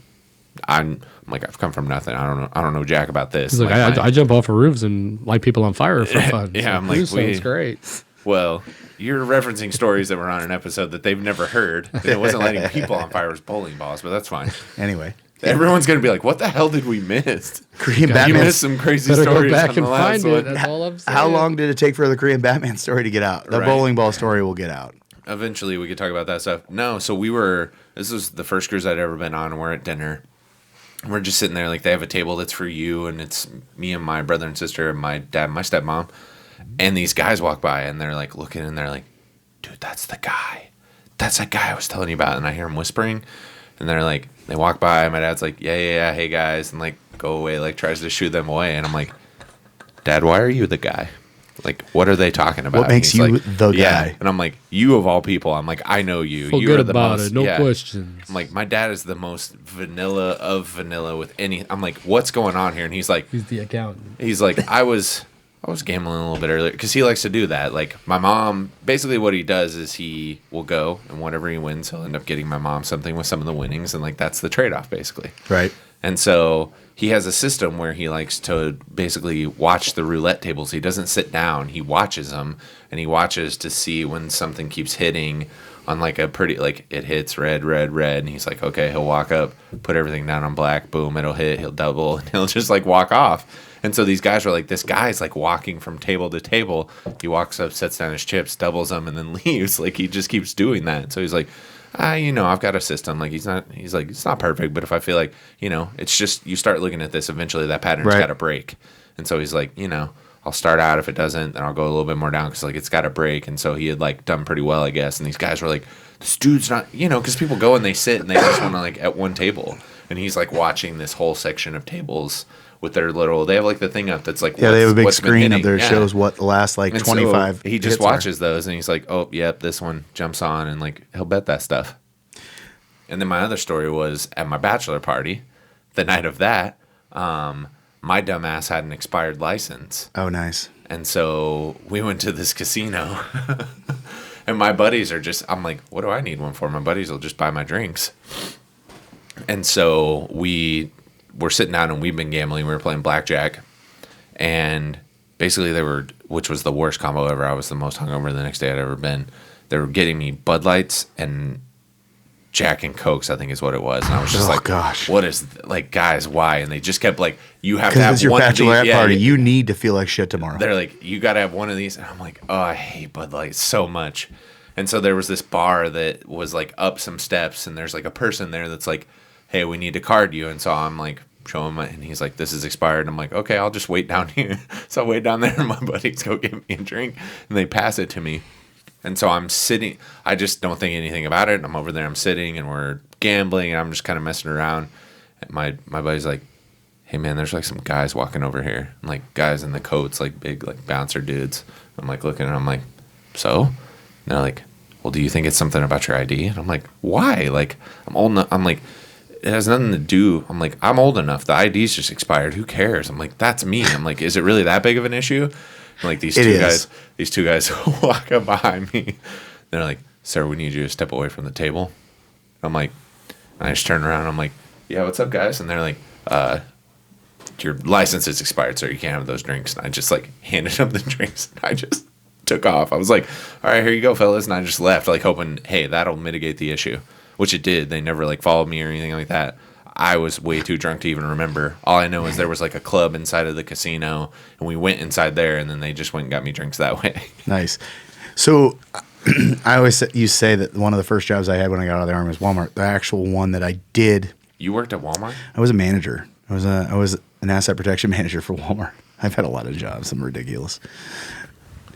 I've come from nothing. I don't know jack about this. He's like, I jump off of roofs and light people on fire for fun. Yeah, So, I'm like, this sounds great. Well, you're referencing stories that were on an episode that they've never heard. And it wasn't lighting people on fire; it was bowling balls. But that's fine. anyway, Everyone's gonna be like, "What the hell did we miss?" Korean You Batman. missed some crazy Better go stories back on and the last find it. one. That's all I'm saying. How long did it take for the Korean Batman story to get out? The Right. bowling ball story will get out. Eventually, we could talk about that stuff. No, so this was the first cruise I'd ever been on, and we're at dinner. And we're just sitting there, like, they have a table that's for you, and it's me and my brother and sister, and my dad and my stepmom. And these guys walk by, and they're, like, looking, and they're like, dude, that's the guy. That's that guy I was telling you about. And I hear him whispering, and they're like, they walk by, my dad's like, yeah, hey, guys, and, like, go away, like, tries to shoo them away. And I'm like, Dad, why are you the guy? Like, what are they talking about? What makes And he's you like, the yeah. guy? And I'm like, you of all people. I'm like, I know you. Feel You good are the about most, it. No yeah. questions. I'm like, my dad is the most vanilla of vanilla with any. I'm like, what's going on here? And he's like, He's the accountant. he's like, I was gambling a little bit earlier because he likes to do that. Like, my mom, basically what he does is he will go and whatever he wins, he'll end up getting my mom something with some of the winnings, and like that's the trade off basically. Right. And so he has a system where he likes to basically watch the roulette tables. He doesn't sit down. He watches them, and he watches to see when something keeps hitting on like a pretty, like it hits red, red, red. And he's like, okay, he'll walk up, put everything down on black, boom, it'll hit, he'll double, and he'll just like walk off. And so these guys are like, this guy's like walking from table to table. He walks up, sets down his chips, doubles them, and then leaves. Like he just keeps doing that. So he's like, I've got a system. Like he's like, it's not perfect, but if I feel like, it's just, you start looking at this, eventually that pattern's got to break. And so he's like, I'll start out. If it doesn't, then I'll go a little bit more down because like it's got to break. And so he had like done pretty well, I guess. And these guys were like, this dude's not, because people go and they sit and they just want to like at one table. And he's like watching this whole section of tables with their little, they have like the thing up that's like, they have a big screen up there that shows what the last like and 25. So he just watches those and he's like, oh, yep, this one jumps on, and like he'll bet that stuff. And then my other story was at my bachelor party, the night of that, my dumbass had an expired license. Oh, nice. And so we went to this casino and my buddies are just, I'm like, what do I need one for? My buddies will just buy my drinks. And so we were sitting down and we've been gambling. We were playing blackjack, and basically which was the worst combo ever. I was the most hungover the next day I'd ever been. They were getting me Bud Lights and Jack and Cokes, I think is what it was. And I was just gosh, what is, like, guys, why? And they just kept like, you have to have it's your one of these. bachelorette party. You need to feel like shit tomorrow. They're like, you got to have one of these. And I'm like, oh, I hate Bud Light so much. And so there was this bar that was like up some steps, and there's like a person there that's like, hey, we need to card you. And so I'm like, show him, and he's like, this is expired. I'm like, okay, I'll just wait down here. So I wait down there, and my buddies go get me a drink, and they pass it to me. And so I'm sitting, I just don't think anything about it. I'm over there, I'm sitting, and we're gambling, and I'm just kind of messing around. And my buddy's like, hey man, there's like some guys walking over here, and like guys in the coats, like big like bouncer dudes. I'm like looking, and I'm like, so? And they're like, well, do you think it's something about your ID? And I'm like, why? Like, I'm old enough. I'm like, it has nothing to do. I'm like, I'm old enough. The ID's just expired. Who cares? I'm like, that's me. I'm like, is it really that big of an issue? And like these two guys walk up behind me. They're like, sir, we need you to step away from the table. I'm like, and I just turn around. I'm like, yeah, what's up, guys? And they're like, your license is expired, sir. You can't have those drinks. And I just like handed them the drinks. I just took off. I was like, all right, here you go, fellas. And I just left, like hoping, hey, that'll mitigate the issue, which it did. They never like followed me or anything like that. I was way too drunk to even remember. All I know is there was like a club inside of the casino, and we went inside there, and then they just went and got me drinks that way. Nice. So I always say that one of the first jobs I had when I got out of the Army was Walmart. The actual one that I did. You worked at Walmart? I was a manager. I was an asset protection manager for Walmart. I've had a lot of jobs. I'm ridiculous.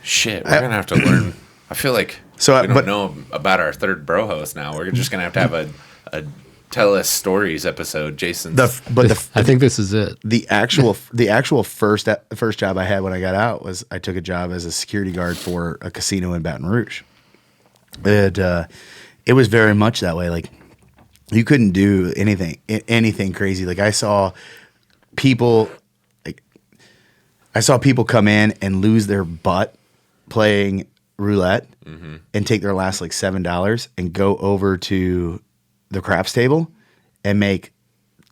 Shit, we're going to have to learn. I feel like we don't know about our third bro host now. We're just going to have a tell us stories episode. Jason's. I think this is it. The actual first job I had when I got out was I took a job as a security guard for a casino in Baton Rouge. It was very much that way. Like, you couldn't do anything crazy. Like, I saw people come in and lose their butt playing roulette and take their last like $7 and go over to the craps table and make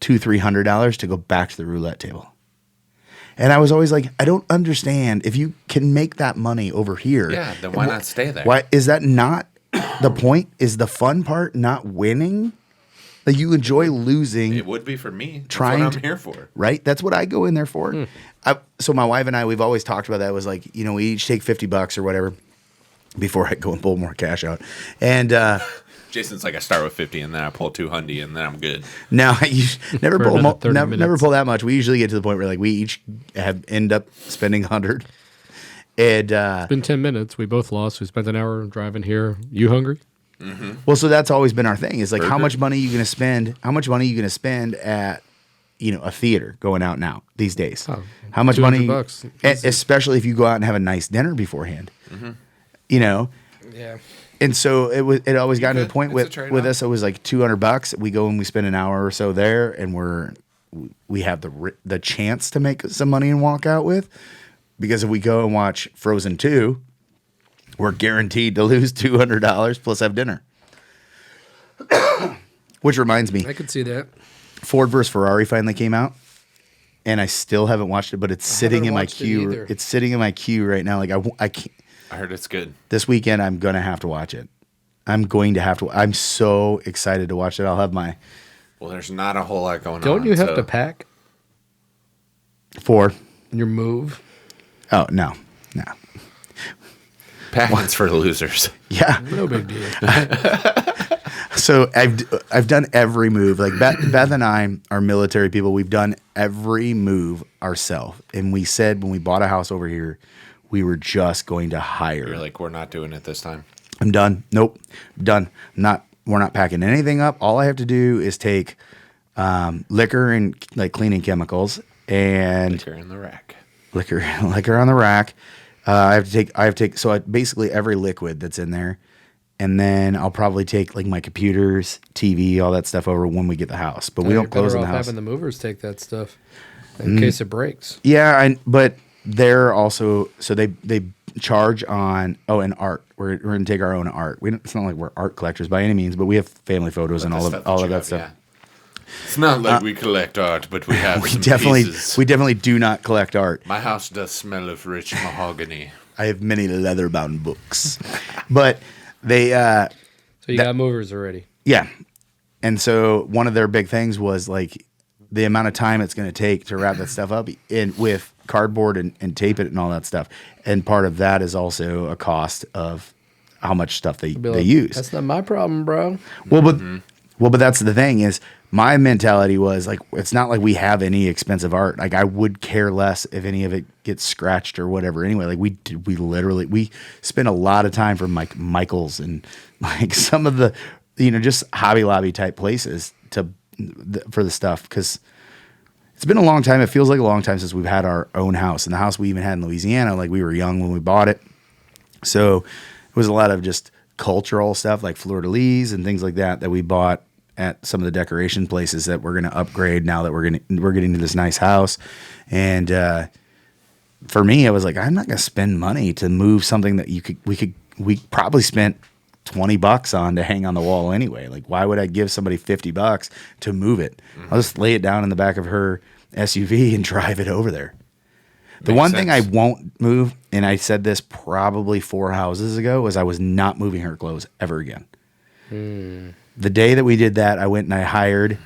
$200-300 to go back to the roulette table. And I was always like, I don't understand. If you can make that money over here, yeah, then why not stay there? Why is that not the point? Is the fun part not winning? Like, you enjoy losing. It would be for me. That's what I'm here for. Right? That's what I go in there for. So my wife and I, we've always talked about that. It was like, we each take $50 or whatever before I go and pull more cash out. And Jason's like, I start with 50 and then I pull 200 and then I'm good. No, you never pull that much. We usually get to the point where like we each end up spending 100. And it's been 10 minutes. We both lost. We spent an hour driving here. You hungry? Mm-hmm. Well, so that's always been our thing. Is like, how much money are you going to spend? How much money are you going to spend at a theater going out now these days? Oh, how much money? $200, especially if you go out and have a nice dinner beforehand. Yeah. And so it always got to the point with us. It was like $200. We go and we spend an hour or so there, and we have the chance to make some money and walk out with. Because if we go and watch Frozen 2, we're guaranteed to lose $200 plus have dinner. Which reminds me, I could see that. Ford versus Ferrari finally came out, and I still haven't watched it, but it's sitting in my queue. It's sitting in my queue right now. Like I can't. I heard it's good. This weekend, I'm gonna have to watch it. I'm going to have to. I'm so excited to watch it. I'll have my. Well, there's not a whole lot going on. Don't you have to pack for your move? Oh no. Packing's for losers. Yeah, no big deal. So I've done every move. Like Beth and I are military people. We've done every move ourselves. And we said when we bought a house over here, we were just going to hire. You're like, we're not doing it this time. I'm done. Nope. Done. We're not packing anything up. All I have to do is take liquor and like cleaning chemicals and liquor in the rack. Liquor on the rack. I have to take so basically every liquid that's in there. And then I'll probably take like my computers, TV, all that stuff over when we get the house. But we don't close in the house. Having the movers take that stuff in case it breaks. Yeah, but they're also so they charge on and art. We're gonna take our own art. It's not like we're art collectors by any means, but we have family photos and all of that stuff. Yeah. It's not like we collect art, but we have some pieces. We definitely do not collect art. My house does smell of rich mahogany. I have many leather-bound books, but they. So you got movers already. Yeah, and so one of their big things was like the amount of time it's going to take to wrap that stuff up with cardboard and tape it and all that stuff. And part of that is also a cost of how much stuff they use. That's not my problem, bro. Well, but that's the thing is my mentality was like, it's not like we have any expensive art. Like I would care less if any of it gets scratched or whatever. Anyway, like we literally spend a lot of time from like Michael's and like some of the, just Hobby Lobby type places for the stuff. Cause it's been a long time. It feels like a long time since we've had our own house, and the house we even had in Louisiana. Like we were young when we bought it. So it was a lot of just cultural stuff like fleur-de-lis and things like that we bought at some of the decoration places that we're going to upgrade now that we're getting to this nice house. And for me, I was like, I'm not going to spend money to move something that we probably spent $20 on to hang on the wall anyway. Like, why would I give somebody $50 to move it? I'll just lay it down in the back of her SUV and drive it over there. The one thing I won't move, and I said this probably 4 houses ago, was I was not moving her clothes ever again. The day that we did that, I went and I hired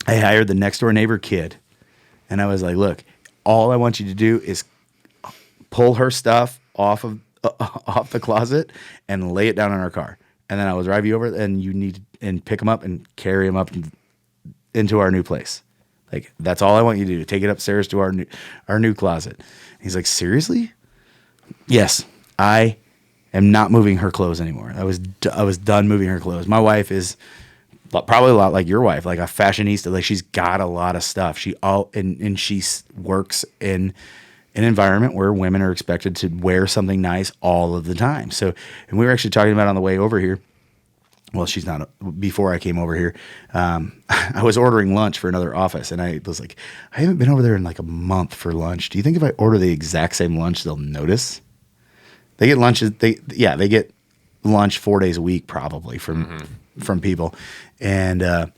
the next door neighbor kid, and I was like, look, all I want you to do is pull her stuff off the closet and lay it down in our car, and then I will drive you over, and pick them up and carry them up into our new place. Like, that's all I want you to do. Take it upstairs to our new closet. He's like, seriously? Yes, I am not moving her clothes anymore. I was done moving her clothes. My wife is probably a lot like your wife, like a fashionista. Like, she's got a lot of stuff. She works in an environment where women are expected to wear something nice all of the time. So, and we were actually talking about on the way over here. Well, she's not. Before I came over here, I was ordering lunch for another office, and I was like, I haven't been over there in like a month for lunch. Do you think if I order the exact same lunch, they'll notice? They get lunches. They get lunch 4 days a week probably from people, and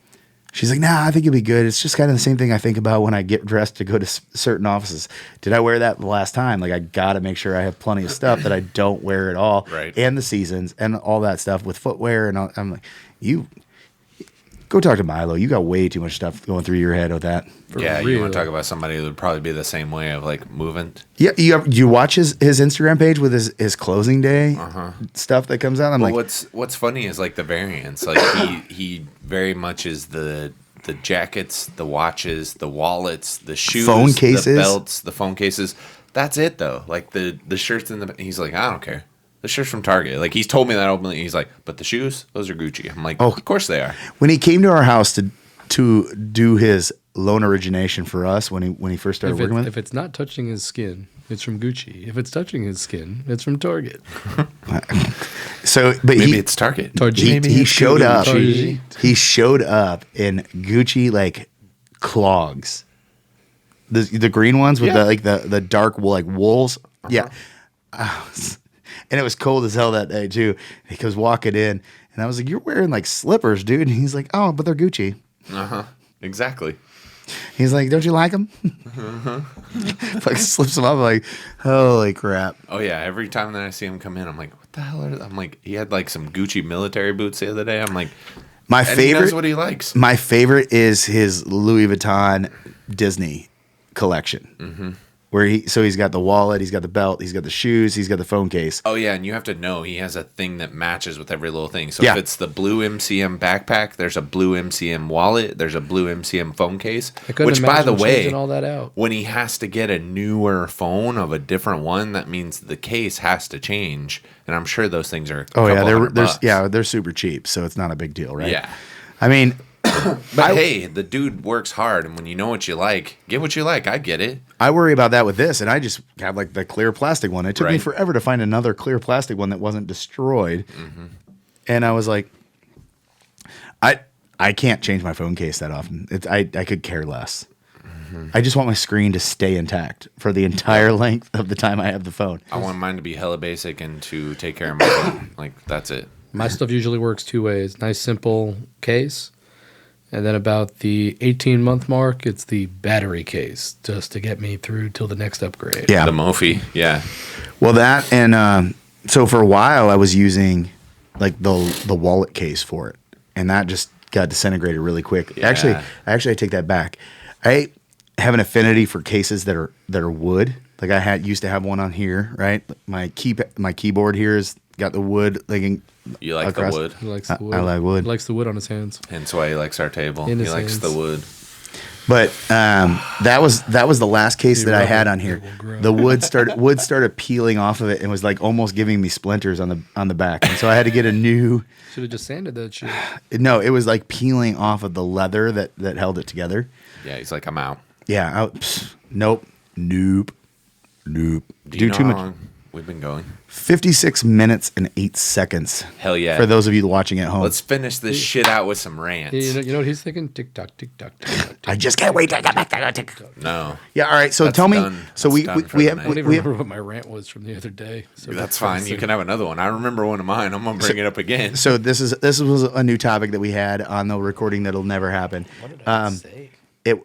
she's like, nah, I think it'll be good. It's just kind of the same thing I think about when I get dressed to go to certain offices. Did I wear that the last time? Like, I got to make sure I have plenty of stuff that I don't wear at all. Right. And the seasons and all that stuff with footwear. And I'm like, you go talk to Milo. You got way too much stuff going through your head with that. Yeah, you want to talk about somebody who would probably be the same way of like moving. Yeah, you watch his Instagram page with his closing day stuff that comes out. I'm like, what's funny is like the variance. Like he very much is the jackets, the watches, the wallets, the shoes, phone cases, the belts, the phone cases. That's it though. Like the shirts he's like, I don't care. The shirt's from Target. Like, he's told me that openly. He's like, but the shoes, those are Gucci. I'm like, of course they are. When he came to our house to do his loan origination for us when he first started working with it. If it's not touching his skin, it's from Gucci. If it's touching his skin, it's from Target. So, but maybe it's Target. He showed up. He showed up in Gucci like clogs, the green ones with the dark like wools. Yeah, and it was cold as hell that day too. He goes walking in, and I was like, "You're wearing like slippers, dude." And he's like, "Oh, but they're Gucci." Exactly. He's like, don't you like him? Like slips him up like, holy crap. Oh yeah, every time that I see him come in, I'm like, what the hell are I'm like, he had like some Gucci military boots the other day. I'm like, my and favorite, he knows what he likes. My favorite is his Louis Vuitton Disney collection. Mm-hmm. Where he's got the wallet, he's got the belt, he's got the shoes, he's got the phone case. Oh yeah, and you have to know he has a thing that matches with every little thing. So if it's the blue MCM backpack, there's a blue MCM wallet, there's a blue MCM phone case. Which, by the way, all that out. When he has to get a newer phone of a different one, that means the case has to change. And I'm sure those things are. They're super cheap, so it's not a big deal, right? Yeah. I mean. But hey, the dude works hard, and when you know what you like, get what you like. I get it. I worry about that with this, and I just have like the clear plastic one. It took me forever to find another clear plastic one that wasn't destroyed. Mm-hmm. And I was like, I can't change my phone case that often. I could care less. Mm-hmm. I just want my screen to stay intact for the entire length of the time I have the phone. I want mine to be hella basic and to take care of my phone. Like, that's it. My stuff usually works two ways. Nice, simple case. And then about the 18-month mark, it's the battery case just to get me through till the next upgrade. Yeah. The Mophie, yeah. Well, that and so for a while I was using like the wallet case for it, and that just got disintegrated really quick. Yeah. Actually, I take that back. I have an affinity for cases that are wood. Like I used to have one on here, right? My keyboard here has got the wood like. You like the wood? He likes the wood. I like wood. He likes the wood on his hands. Hence why he likes our table. In He his likes hands. the wood. But that was the last case that I had on here. The wood started peeling off of it and was like almost giving me splinters on the back. And so I had to get a new. Should have just sanded that shit. No, it was like peeling off of the leather that held it together. Yeah, he's like, I'm out. Yeah. Nope. Do you know too how much. long we've been going? 56 minutes and 8 seconds. Hell yeah. For those of you watching at home. Let's finish this shit out with some rants. You know what he's thinking? Tick tock, tick tock, tick tock. I just can't wait to get back there. No. Yeah, all right. So That's tell me. done. So That's we done for we the have night. I don't even we have remember what my rant was from the other day. So That's fine. You can have another one. I remember one of mine. I'm going to bring it up again. So this was a new topic that we had on the recording that'll never happen. What did I say? It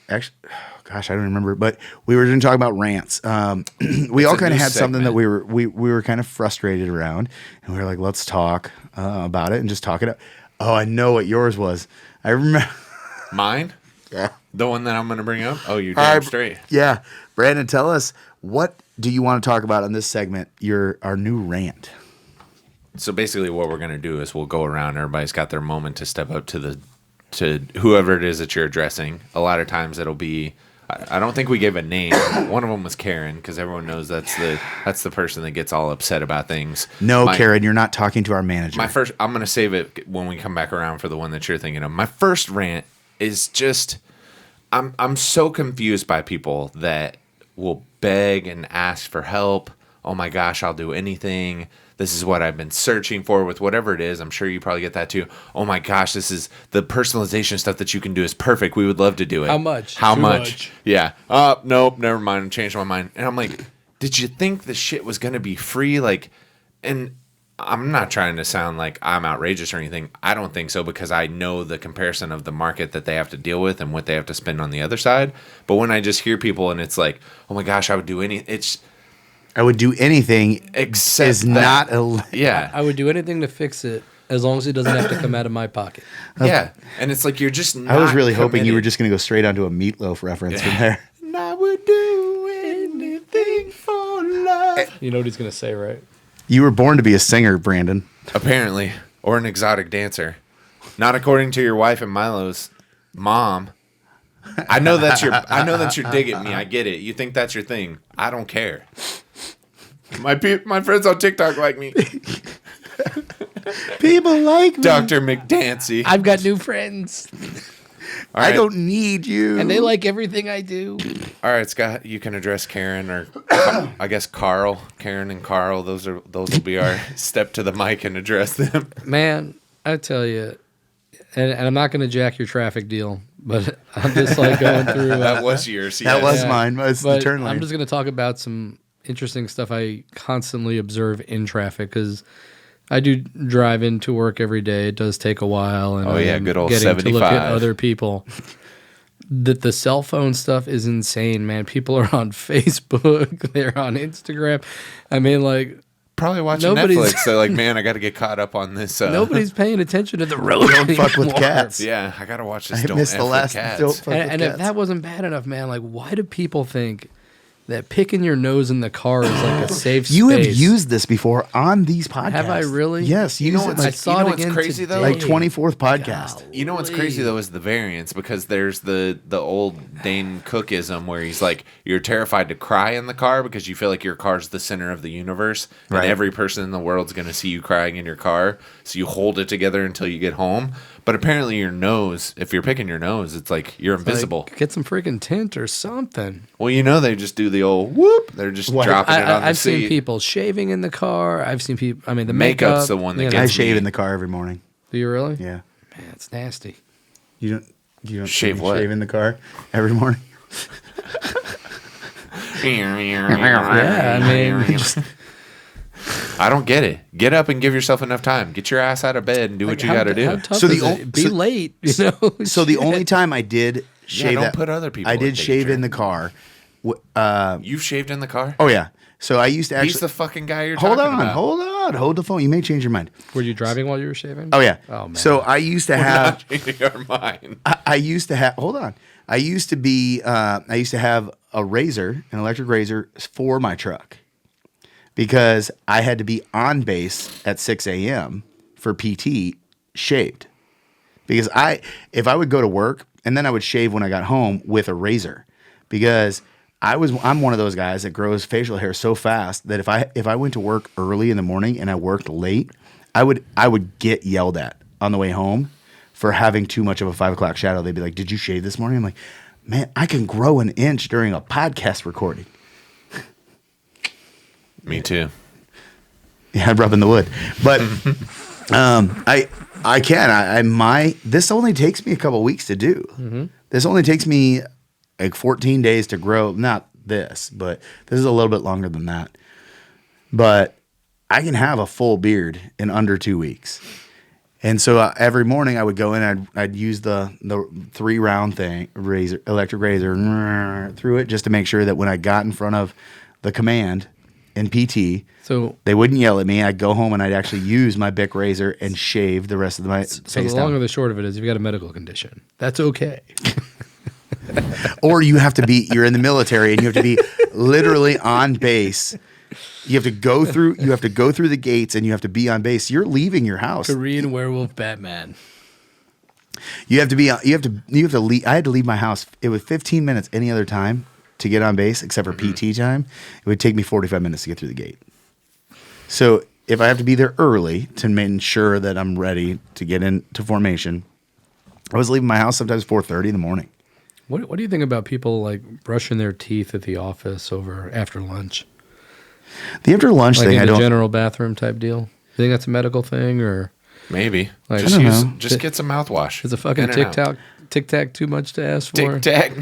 actually, gosh, I don't remember. But we were going to talk about rants. We all kind of had something that we were kind of frustrated around, and we were like, let's talk about it and just talk it up. Oh, I know what yours was. I remember Mine? Yeah. The one that I'm going to bring up? Oh, you're damn straight. Yeah, Brandon, tell us, what do you want to talk about in this segment? Our new rant. So basically what we're going to do is we'll go around. Everybody's got their moment to step up to whoever it is that you're addressing. A lot of times it'll be, I don't think we gave a name. One of them was Karen, because everyone knows that's the person that gets all upset about things. No, Karen, you're not talking to our manager. I'm going to save it when we come back around for the one that you're thinking of. My first rant is just, I'm so confused by people that will beg and ask for help. Oh my gosh, I'll do anything. This is what I've been searching for with whatever it is. I'm sure you probably get that too. Oh my gosh, this is the personalization stuff that you can do is perfect. We would love to do it. How much? How Too much? Yeah. Nope, never mind. I changed my mind. And I'm like, did you think the shit was going to be free? Like, and I'm not trying to sound like I'm outrageous or anything. I don't think so, because I know the comparison of the market that they have to deal with and what they have to spend on the other side. But when I just hear people and it's like, oh my gosh, I would do I would do anything except is that. not Yeah. I would do anything to fix it as long as it doesn't have to come out of my pocket. Yeah. And it's like you're just not I was really hoping committed. you were just going to go straight onto a Meatloaf reference from there. And I would do anything for love. You know what he's going to say, right? You were born to be a singer, Brandon. Apparently. Or an exotic dancer. Not according to your wife and Milo's mom. I know that's your dig at me. I get it. You think that's your thing. I don't care. My friends on TikTok like me. People like me. Dr. McDancy. I've got new friends, All right. I don't need you. and they like everything I do. All right, Scott, you can address Karen or I guess Carl. Karen and Carl, those will be our step to the mic and address them. Man, I tell you, and I'm not going to jack your traffic deal, but I'm just like going through. That was yours. That yes. was mine. It's the But turn lane. I'm just going to talk about some interesting stuff I constantly observe in traffic, because I do drive into work every day. It does take a while. And good old getting 75. to look at other people. The cell phone stuff is insane, man. People are on Facebook. They're on Instagram. I mean, like... Probably watching Netflix. They're like, man, I got to get caught up on this. Nobody's paying attention to the road. Don't fuck with cats. Yeah, I got to watch this. I Don't missed F the last with cats. Don't fuck with And cats. if that wasn't bad enough, man, like, why do people think that picking your nose in the car is like a safe space? You have used this before on these podcasts. Have I really? Yes. You know use it what's, like, I saw it what's again crazy though? like 24th podcast. You know what's crazy though is the variance, because there's the old Dane Cookism where he's like, you're terrified to cry in the car because you feel like your car's the center of the universe, and Right. every person in the world's going to see you crying in your car, so you hold it together until you get home. But apparently your nose, if you're picking your nose, it's like you're invisible. Like, get some freaking tint or something. Well, they just do the old whoop. They're just dropping it on the I've seat. seen people shaving in the car. I've seen people. I mean, the Makeup's makeup. the one that you know. gets I shave me. in the car every morning. Do you really? Yeah. Man, it's nasty. You don't Shave see me what? Shave in the car every morning. Yeah, I mean, just, I don't get it. Get up and give yourself enough time. Get your ass out of bed and do what you got to How do. tough So is the it? Be so- late, you know. So the only time I did shave don't that, put other people I in did shave danger. in the car. You've shaved in the car? Oh yeah. So I used to actually He's the fucking guy you're hold talking on, about. hold the phone. You may change your mind. Were you driving while you were shaving? Oh yeah. Oh, man. So I used to have. Not changing your mind. I used to have. Hold on. I used to be. I used to have a razor, an electric razor, for my truck, because I had to be on base at 6 a.m. for PT shaved. Because if I would go to work and then I would shave when I got home with a razor, because I'm one of those guys that grows facial hair so fast that if I went to work early in the morning and I worked late, I would get yelled at on the way home for having too much of a 5 o'clock shadow. They'd be like, "Did you shave this morning?" I'm like, "Man, I can grow an inch during a podcast recording." Me too. Yeah, I'm rubbing the wood, but I can. This only takes me a couple weeks to do. Mm-hmm. This only takes me like 14 days to grow. Not this, but this is a little bit longer than that. But I can have a full beard in under 2 weeks. And so every morning I would go in, I'd use the 3-round electric razor through it just to make sure that when I got in front of the command in PT, So they wouldn't yell at me. I'd go home and I'd actually use my Bic razor and shave the rest of my So face the long down. or the short of it is, you've got a medical condition. That's okay. Or you're in the military and you have to be literally on base. You have to go through the gates and you have to be on base. You're leaving your house. Korean werewolf Batman. You have to leave. I had to leave my house. It was 15 minutes any other time to get on base except for PT time. It would take me 45 minutes to get through the gate. So if I have to be there early to ensure that I'm ready to get into formation, I was leaving my house sometimes 4:30 in the morning. What do you think about people like brushing their teeth at the office after lunch? The after lunch Like thing, in I the don't. general bathroom type deal? You think that's a medical thing, or Maybe. Like- just I don't know. just get some mouthwash. is a fucking In and out. Tic Tac too much to ask for? Tic Tac.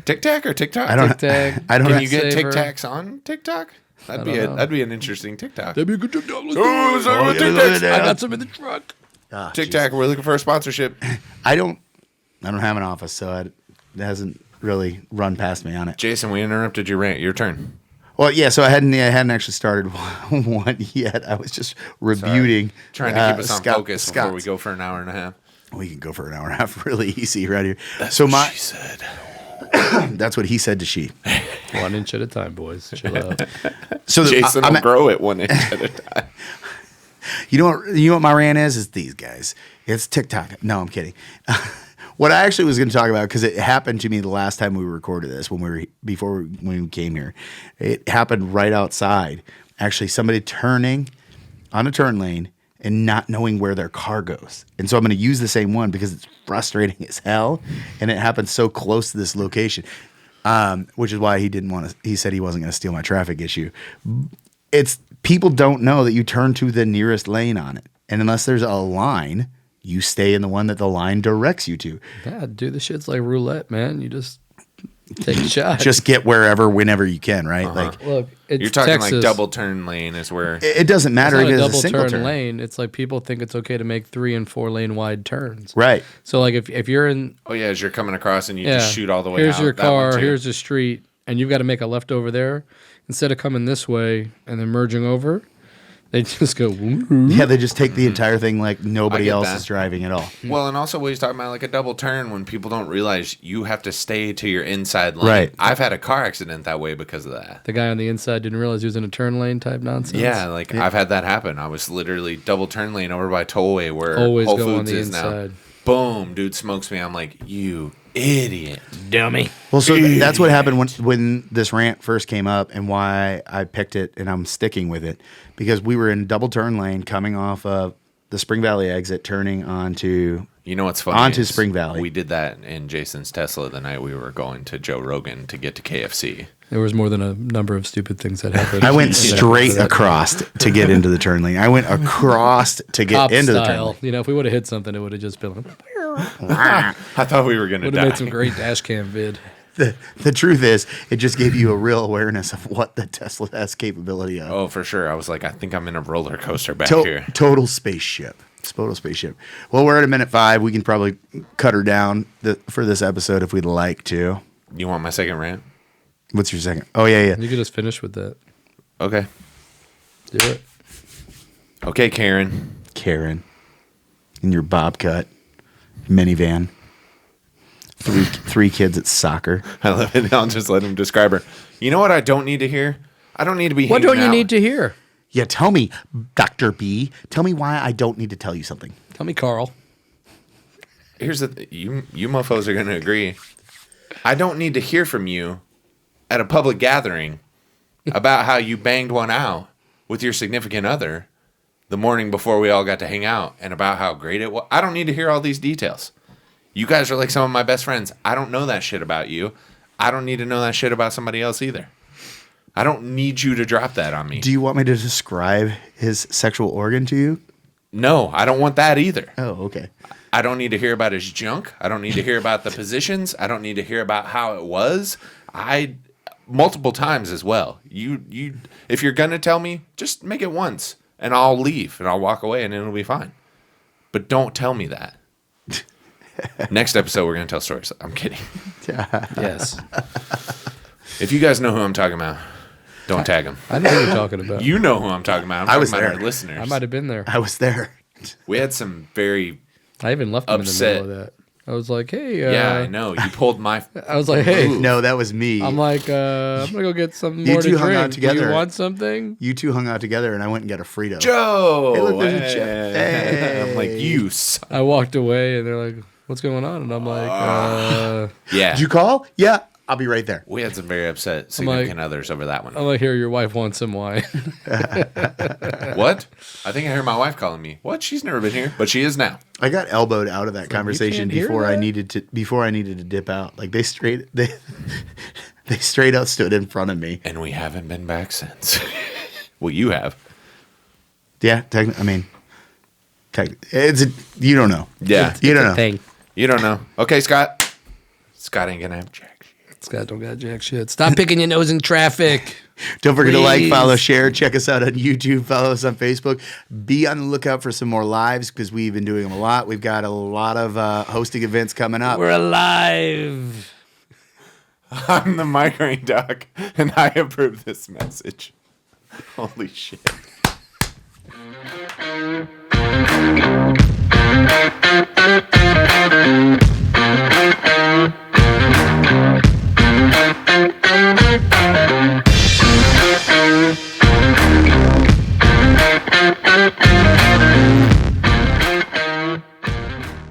Tic Tac or TikTok? I don't. Tic Tac. I don't. Can you get Saver. Tic Tacs on TikTok? That'd be an interesting TikTok. That'd be a good Tic Tac. Oh, sorry, Oh, Tic yeah, Tacs. yeah, I got some in the truck. Ah, Tic jeez. Tac, we're looking for a sponsorship. I don't have an office, so it hasn't really run past me on it. Jason, we interrupted your rant. Your turn. Well, yeah. So I hadn't actually started one yet. I was just rebuting. Trying to keep us on Scott- focus before we Scott's. go for an hour and a half. We can go for an hour and a half really easy right here. That's so what she said. that's what he said to she. 1 inch at a time, boys. Chill out. So Jason will grow it 1 inch at a time. You know what my rant is? It's these guys. It's TikTok. No, I'm kidding. What I actually was going to talk about, because it happened to me the last time we recorded this, when we came here, it happened right outside. Actually, somebody turning on a turn lane and not knowing where their car goes. And so I'm going to use the same one because it's frustrating as hell, and it happened so close to this location, which is why he said he wasn't going to steal my traffic issue. It's people don't know that you turn to the nearest lane on it. And unless there's a line, you stay in the one that the line directs you to. Yeah, dude, this shit's like roulette, man. You just Take a shot. just get wherever, whenever you can, right? Like, Look, it's You're talking Texas. like double turn lane is where. it doesn't matter It's if not a it's a double single turn, turn. lane. It's like people think it's okay to make 3 and 4 lane wide turns. Right. So like if you're in Oh yeah, as you're coming across and you just shoot all the way here's out. your that one car, too. here's the street, and you've got to make a left over there. Instead of coming this way and then merging over, they just go. Yeah, they just take the entire thing like nobody I get else that. is driving at all. Well, and also what he's talking about, like a double turn, when people don't realize you have to stay to your inside lane. Right. I've had a car accident that way because of that. The guy on the inside didn't realize he was in a turn lane type nonsense. Yeah, like I've had that happen. I was literally double turn lane over by Tollway where Always Whole go Foods on the is inside. now. Boom, dude smokes me. I'm like, you idiot. Dummy. Well, so that's what happened when this rant first came up, and why I picked it, and I'm sticking with it, because we were in double turn lane coming off of the Spring Valley exit, turning onto You know what's funny? onto is Spring Valley. We did that in Jason's Tesla the night we were going to Joe Rogan to get to KFC. There was more than a number of stupid things that happened. I went straight across to get into the turn lane. I went across to get Cop into the turn style. lane. You know, if we would have hit something, it would have just been. I thought we were going to Would die. have made some great dash cam vid. The truth is, it just gave you a real awareness of what the Tesla has capability of. Oh, for sure. I was like, I think I'm in a roller coaster back here. Total spaceship. Total spaceship. Well, we're at a minute 5. We can probably cut her down for this episode if we'd like to. You want my second rant? What's your second? Oh, yeah. You could just finish with that. Okay. Do it. Okay, Karen. Karen. In your bob cut. Minivan. Three kids at soccer. I love it. I'll just let him describe her. You know what I don't need to hear? I don't need to be What hanging don't you out. need to hear? Yeah, tell me, Dr. B. Tell me why I don't need to tell you something. Tell me, Carl. Here's the you mofos are going to agree. I don't need to hear from you at a public gathering about how you banged one out with your significant other the morning before we all got to hang out and about how great it was. I don't need to hear all these details. You guys are like some of my best friends. I don't know that shit about you. I don't need to know that shit about somebody else either. I don't need you to drop that on me. Do you want me to describe his sexual organ to you? No, I don't want that either. Oh, okay. I don't need to hear about his junk. I don't need to hear about the positions. I don't need to hear about how it was. Multiple times as well. You if you're gonna tell me, just make it once and I'll leave and I'll walk away and it'll be fine. But don't tell me that. Next episode we're gonna tell stories. I'm kidding. Yes. If you guys know who I'm talking about, don't tag him. I know who you're talking about. You know who I'm talking about. I'm talking was about there. our listeners. I might have been there. I was there. We had some very I even left him Upset. in the middle of that. I was like, hey. yeah, I know. You pulled my I was like, hey. No, that was me. I'm like, I'm going to go get some You more to two hung out drink. Do together. you want something? You two hung out together, and I went and got a Frito. Joe. Hey, look, there's a check. Hey. I'm like, you suck. I walked away, and they're like, what's going on? And I'm like, Yeah. Did you call? Yeah, I'll be right there. We had some very upset significant others over that one. I'm like, here, your wife wants some wine. What? I think I heard my wife calling me. What? She's never been here, but she is now. I got elbowed out of that conversation can't hear before I that? needed to dip out. Like they straight out stood in front of me. And we haven't been back since. Well, you have. Yeah, it's you don't know. Yeah. You don't know. Thing. You don't know. Okay, Scott. Scott ain't gonna have jack shit. Scott don't got jack shit. Stop picking your nose in traffic. Don't forget to like, Please. follow, share. Check us out on YouTube. Follow us on Facebook. Be on the lookout for some more lives because we've been doing them a lot. We've got a lot of hosting events coming up. We're alive. I'm the migraine doc, and I approve this message. Holy shit.